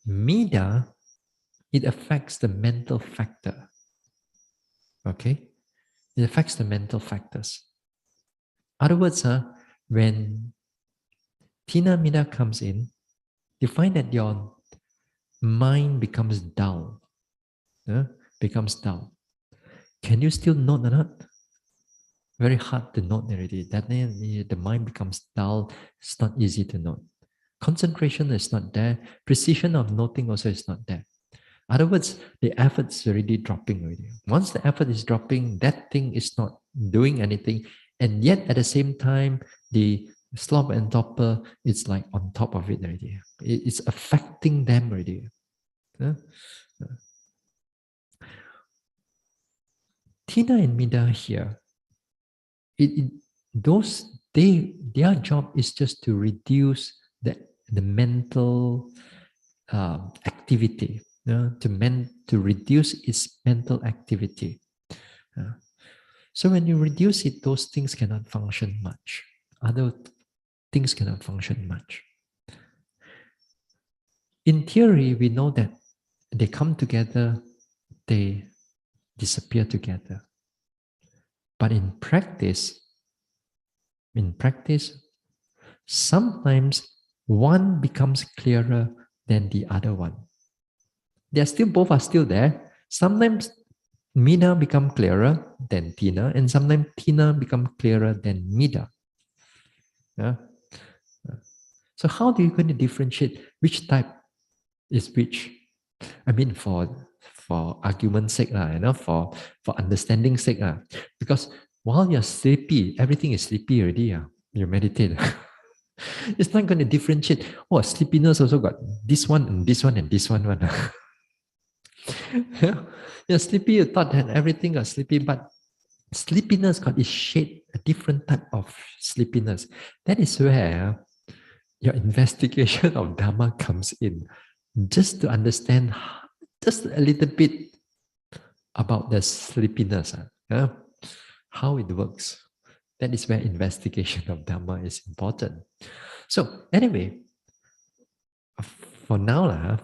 Mida, it affects the mental factor. Okay? It affects the mental factors. Other words, when Tina Mida comes in, you find that your mind becomes dull. Becomes dull. Can you still note or not? Very hard to note already. That the mind becomes dull. It's not easy to note. Concentration is not there. Precision of noting also is not there. Other words, the effort is already dropping already. Once the effort is dropping, that thing is not doing anything. And yet at the same time, the sloth and torpor is like on top of it already. It's affecting them already. Tina and Mida here, their job is just to reduce the mental activity, to reduce its mental activity. So when you reduce it, those things cannot function much. Other things cannot function much. In theory, we know that they come together, they disappear together. But in practice, sometimes one becomes clearer than the other one. Both are still there. Sometimes Mida become clearer than Tina, and sometimes Tina become clearer than Mida. So how do you going to differentiate which type is which? I mean, for argument's sake, for understanding sake, because while you're sleepy, everything is sleepy already. You meditate. It's not going to differentiate. Oh, sleepiness also got this one and this one and this one. Yeah, you're sleepy, you thought that everything got sleepy, but sleepiness got its shade, a different type of sleepiness. That is where your investigation of Dharma comes in, just to understand just a little bit about the sleepiness, how it works. That is where investigation of Dharma is important. So anyway, for now,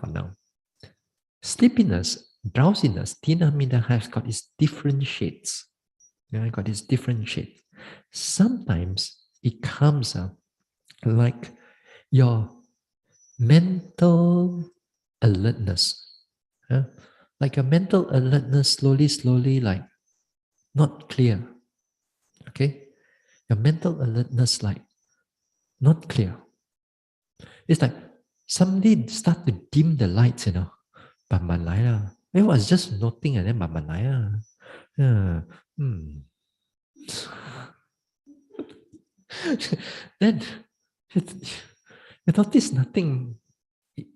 sleepiness, drowsiness, tina mida has got its different shades. Yeah, got its different shades. Sometimes it comes up like your mental alertness. Yeah? Like your mental alertness slowly, like not clear. Okay? Your mental alertness like not clear. It's like somebody start to dim the lights, But it was just nothing and then but Yeah. Hmm. Then you notice nothing.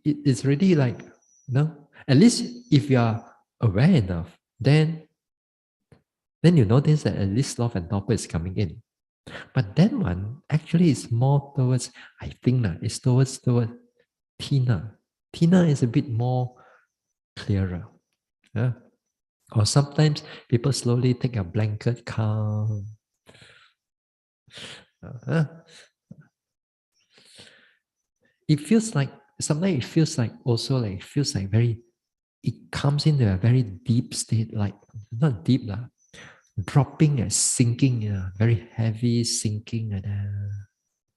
It's really like, at least if you are aware enough, then you notice that at least love and torpor is coming in. But that one actually is more towards, I think it's towards Tina. Tina is a bit more clearer. Yeah? Or sometimes people slowly take a blanket calm. Uh, it feels like sometimes it feels like also like it feels like very, it comes into a very deep state, like not deep dropping and sinking, very heavy sinking and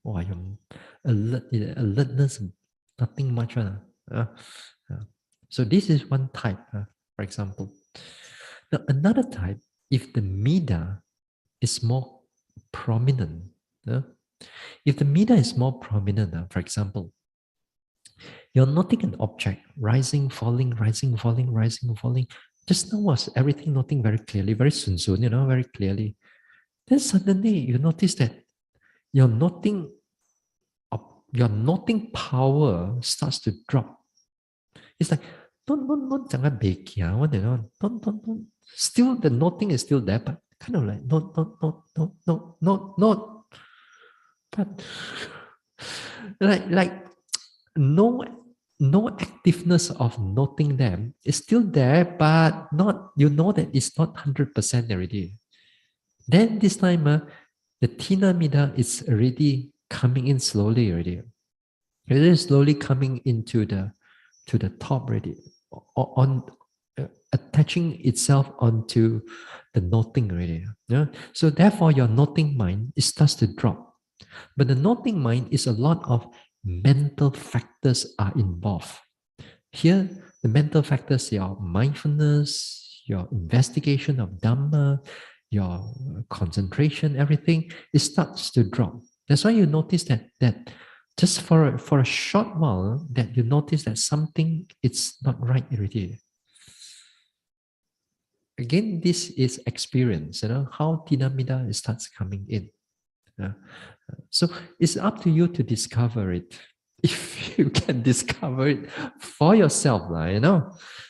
oh, your alertness, nothing much. So this is one type, for example. Now another type, if the mida is more prominent, if the mida is more prominent, for example, you're noting an object rising, falling, rising, falling, rising, falling. Just now was everything noting very clearly, very soon, very clearly. Then suddenly you notice that your noting your noting power starts to drop. It's like don't 讲个北京，我哋don't still the noting is still there, but kind of like not, but like no activeness of noting them is still there, but not, that it's not 100% already. Then this time, the tina mida is already coming in slowly already. It is slowly coming into the top already, on attaching itself onto the noting already. Yeah? So therefore, your noting mind, it starts to drop. But the noting mind is a lot of mental factors are involved. Here, the mental factors, your mindfulness, your investigation of Dhamma, your concentration, everything, it starts to drop. That's why you notice that just for a short while, that you notice that something it's not right already. Again, this is experience, how Tinamida starts coming in. So it's up to you to discover it. If you can discover it for yourself,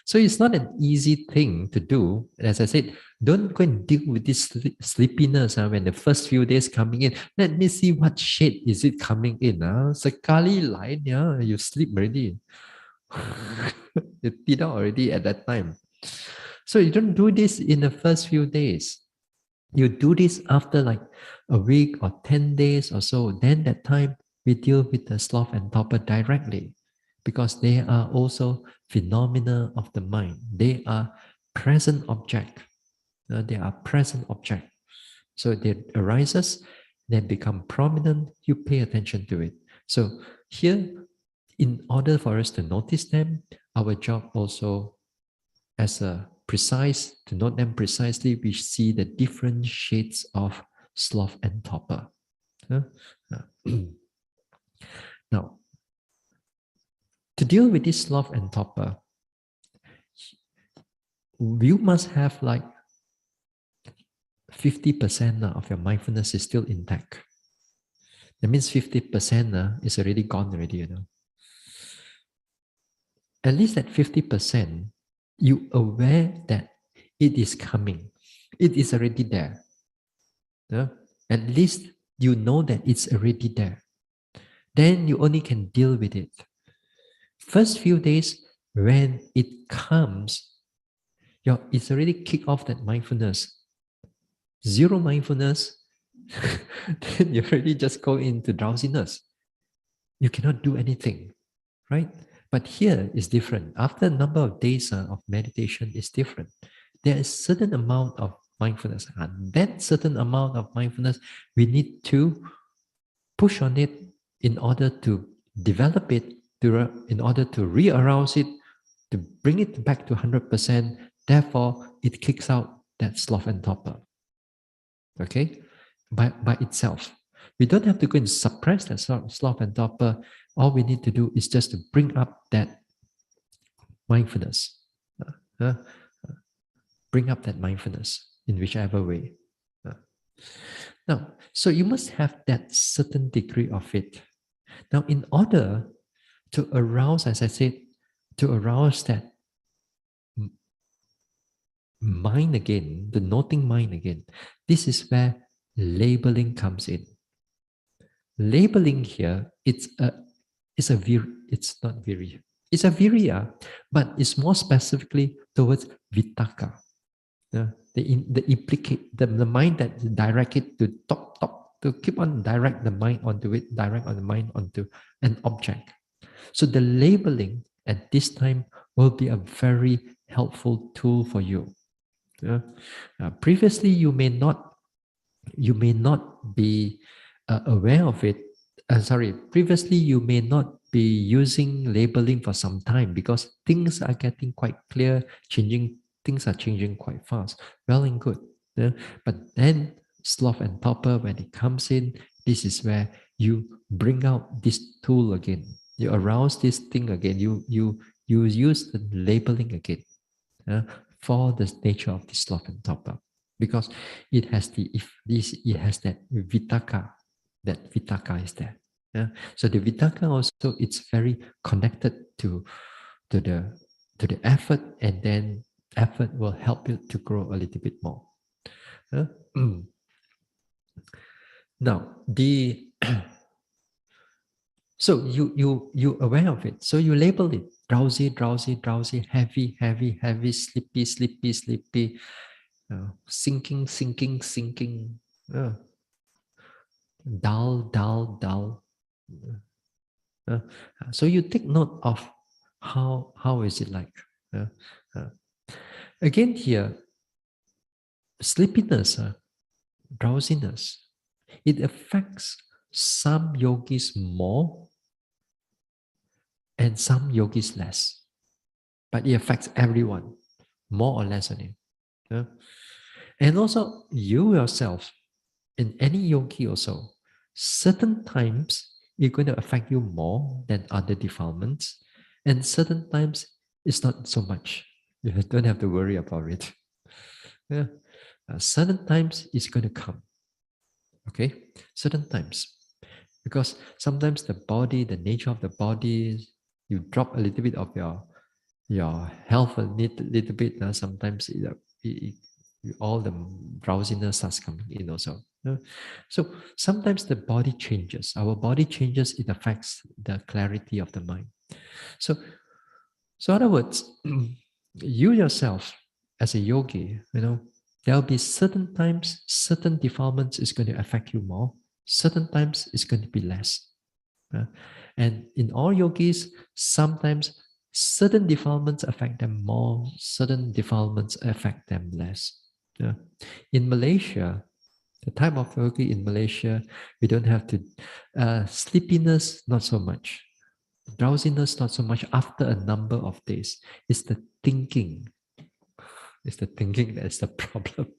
So it's not an easy thing to do. As I said, don't go and deal with this sleepiness when the first few days coming in. Let me see what shade is it coming in. Sekali line, you sleep already. You did already at that time. So you don't do this in the first few days. You do this after like a week or 10 days or so. Then that time we deal with the sloth and torpor directly, because they are also phenomena of the mind. They are present object. They are present object. So they arises, then become prominent. You pay attention to it. So here, in order for us to notice them, our job also as a precise, to note them precisely, we see the different shades of sloth and torpor. Now, To deal with this sloth and torpor, you must have like 50% of your mindfulness is still intact. That means 50% is already gone already, At least at 50%, you aware that it is coming. It is already there. At least you know that it's already there. Then you only can deal with it. First few days, when it comes, it's already kicked off that mindfulness. Zero mindfulness, then you already just go into drowsiness. You cannot do anything, right? But here is different. After a number of days of meditation, is different. There is certain amount of mindfulness, and that certain amount of mindfulness, we need to push on it in order to develop it, in order to re-arouse it, to bring it back to 100%. Therefore, it kicks out that sloth and torpor. Okay, by itself. We don't have to go and suppress that sloth and torpor. All we need to do is just to bring up that mindfulness. Uh, bring up that mindfulness in whichever way. Now, so you must have that certain degree of it. Now, in order to arouse, as I said, to arouse that mind again, the noting mind again, this is where labeling comes in. Labeling here, it's not viriya. It's a viriya, but it's more specifically towards vitaka. The mind that direct it to to keep on direct the mind onto it, direct on the mind onto an object. So the labeling at this time will be a very helpful tool for you. Previously, you may not be aware of it. Previously you may not be using labeling for some time because things are getting quite clear, things are changing quite fast. Well and good. But then sloth and torpor, when it comes in, this is where you bring out this tool again. You arouse this thing again. You use the labeling again for the nature of the sloth and torpor, because it has it has that vitaka. That vitaka is there. So the vitaka also, it's very connected to the effort, and then effort will help you to grow a little bit more. Now the so you aware of it. So you label it drowsy, drowsy, drowsy, heavy, heavy, heavy, sleepy, sleepy, sleepy, sinking, sinking, sinking, dull, dull, dull. So you take note of how is it like. Again here, sleepiness, drowsiness, it affects some yogis more and some yogis less. But it affects everyone, more or less on it. And also you yourself, in any yogi also, certain times it's going to affect you more than other defilements, and certain times it's not so much. You don't have to worry about it. Certain times it's going to come. Okay, certain times, because sometimes the body, the nature of the body, you drop a little bit of your health a little bit. Sometimes all the drowsiness starts coming in also. So sometimes the body changes. Our body changes, it affects the clarity of the mind. So in other words, you yourself as a yogi, there'll be certain times, certain defilements is going to affect you more. Certain times it's going to be less. And in all yogis, sometimes certain defilements affect them more, certain defilements affect them less. In Malaysia, the type of yogi in Malaysia, we don't have to, sleepiness, not so much. Drowsiness, not so much after a number of days. It's the thinking. It's the thinking that's the problem.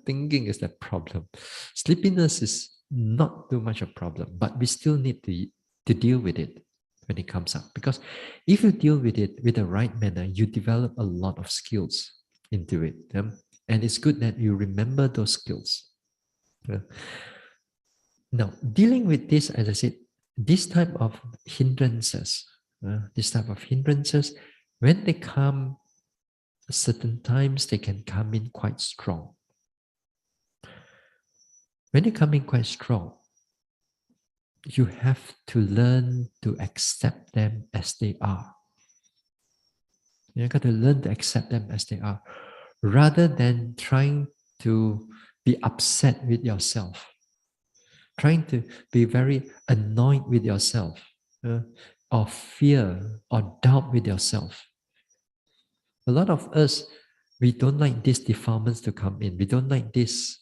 Thinking is the problem. Sleepiness is not too much a problem, but we still need to to deal with it when it comes up. Because if you deal with it with the right manner, you develop a lot of skills into it. And it's good that you remember those skills. Now, dealing with this, as I said, this type of hindrances, when they come, certain times they can come in quite strong. When they come in quite strong, you have to learn to accept them as they are. You got to learn to accept them as they are, rather than trying to be upset with yourself, trying to be very annoyed with yourself, or fear or doubt with yourself. A lot of us, we don't like these defilements to come in. We don't like this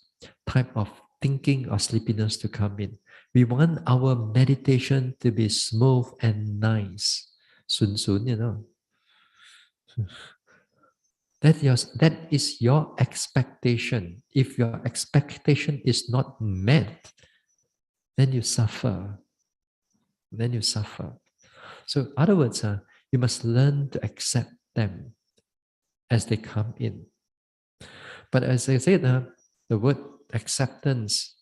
type of thinking or sleepiness to come in. We want our meditation to be smooth and nice. Sun sun, That is your expectation. If your expectation is not met, then you suffer. Then you suffer. So, in other words, you must learn to accept them as they come in. But as I said, the word acceptance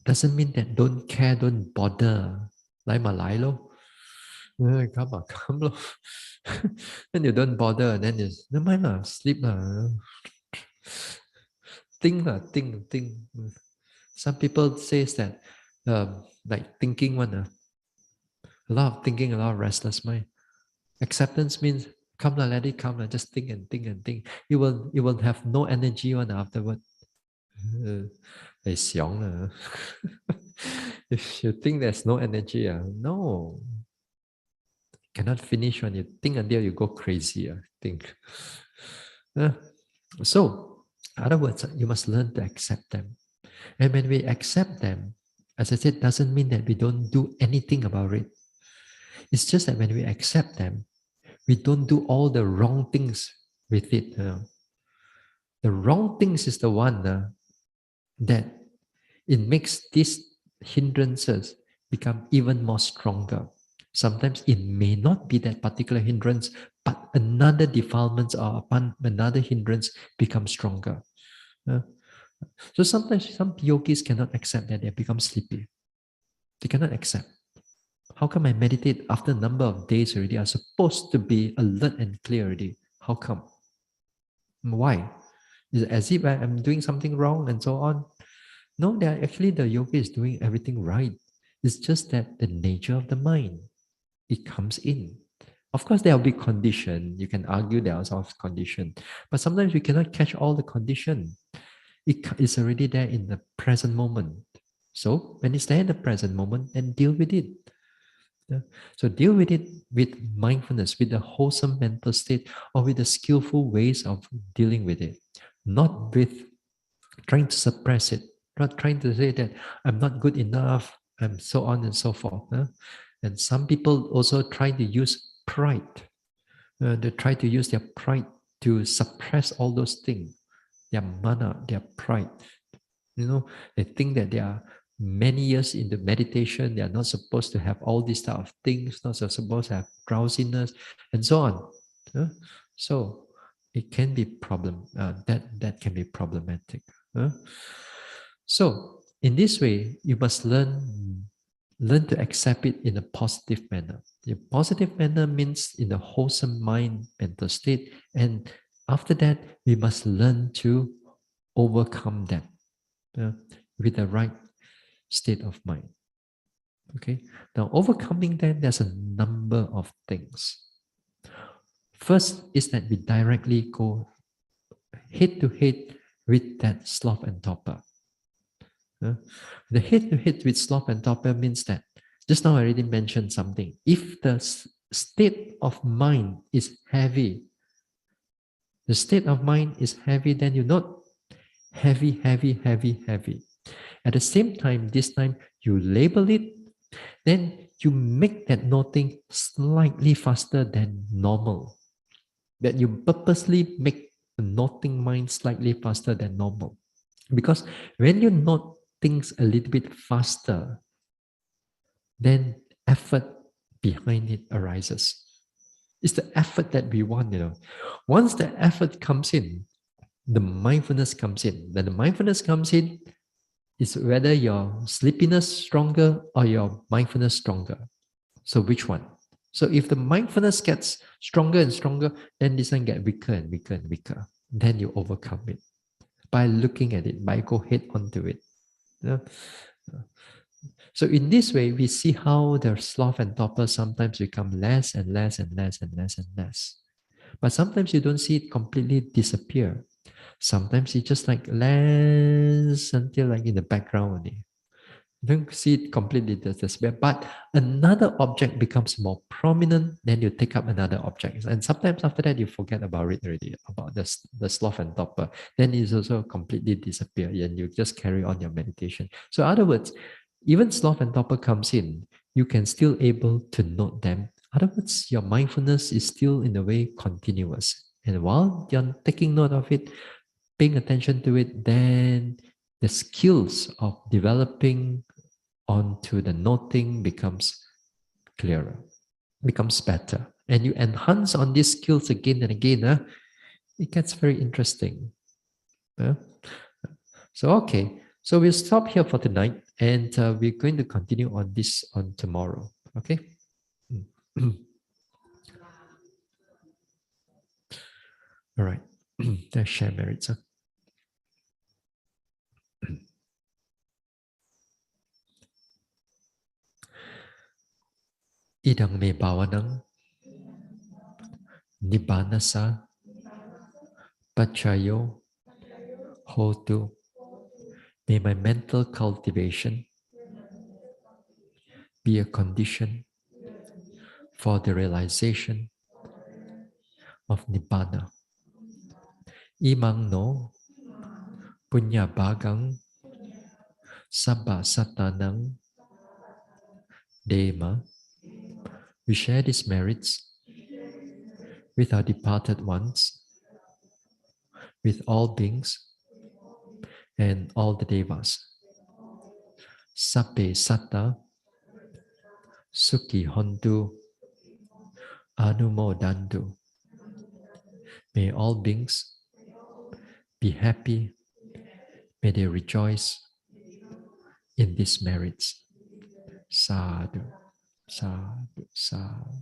doesn't mean that don't care, don't bother. Lại mà lại luôn. Come luôn. Then you don't bother, then you, never mind lah, sleep lah. Think. Some people says that, like thinking one, a lot of thinking, a lot of restless mind. Acceptance means come lah, let it come lah, just think and think and think. You will have no energy one afterward. If you think there's no energy, no, cannot finish when you think until you go crazy. Think. So, in other words, you must learn to accept them. And when we accept them, as I said, doesn't mean that we don't do anything about it. It's just that when we accept them, we don't do all the wrong things with it. The wrong things is the one that it makes these hindrances become even more stronger. Sometimes it may not be that particular hindrance, but another defilement or another hindrance becomes stronger. So sometimes some yogis cannot accept that they become sleepy. They cannot accept. How come I meditate after a number of days already? I'm supposed to be alert and clear already. How come? Why? Is it as if I'm doing something wrong and so on? No, actually the yogi is doing everything right. It's just that the nature of the mind, it comes in. Of course, there will be condition. You can argue there are some condition, but sometimes we cannot catch all the condition. It is already there in the present moment. So when it's there in the present moment, then deal with it. So deal with it with mindfulness, with the wholesome mental state, or with the skillful ways of dealing with it, not with trying to suppress it, not trying to say that I'm not good enough, and so on and so forth. And some people also try to use pride. They try to use their pride to suppress all those things, their mana, their pride. They think that they are many years into meditation, they are not supposed to have all these type of things, not supposed to have drowsiness, and so on. So it can be that can be problematic. So in this way, you must learn to accept it in a positive manner. The positive manner means in a wholesome mind, mental state, and after that, we must learn to overcome them with the right state of mind. Okay. Now, overcoming them, there's a number of things. First is that we directly go head to head with that sloth and torpor. The head to head with sloth and torpor means that, just now I already mentioned something. If the state of mind is heavy, the state of mind is heavy, then you note heavy. At the same time, this time you label it, then you make that noting slightly faster than normal. That you purposely make the noting mind slightly faster than normal. Because when you note things a little bit faster, then effort behind it arises. It's the effort that we want, Once the effort comes in, the mindfulness comes in. Then the mindfulness comes in is whether your sleepiness stronger or your mindfulness stronger. So which one? So if the mindfulness gets stronger and stronger, then this one get weaker and weaker and weaker. Then you overcome it by looking at it, by go head onto it. Yeah. So in this way, we see how the sloth and torpor sometimes become less and less and less and less and less. But sometimes you don't see it completely disappear. Sometimes it just like less until like in the background only. You don't see it completely disappear. But another object becomes more prominent, then you take up another object. And sometimes after that, you forget about it already, about the sloth and torpor. Then it's also completely disappear and you just carry on your meditation. So in other words, even sloth and torpor comes in, you can still able to note them. In other words, your mindfulness is still in a way continuous. And while you're taking note of it, paying attention to it, then the skills of developing onto the noting becomes clearer, becomes better. And you enhance on these skills again and again, it gets very interesting. So, okay. So we'll stop here for tonight and we're going to continue on this on tomorrow. Okay? All right. Let's share merits. Idang me bawanang nibbanasa pachayo hotu. May my mental cultivation be a condition for the realization of Nibbana. Imang no punya bagang sabba satanang dema. We share these merits with our departed ones, with all beings and all the devas. Sabbe satta sukhi hontu anumodantu. May all beings be happy. May they rejoice in these merits. Sadhu, sadhu, sadhu.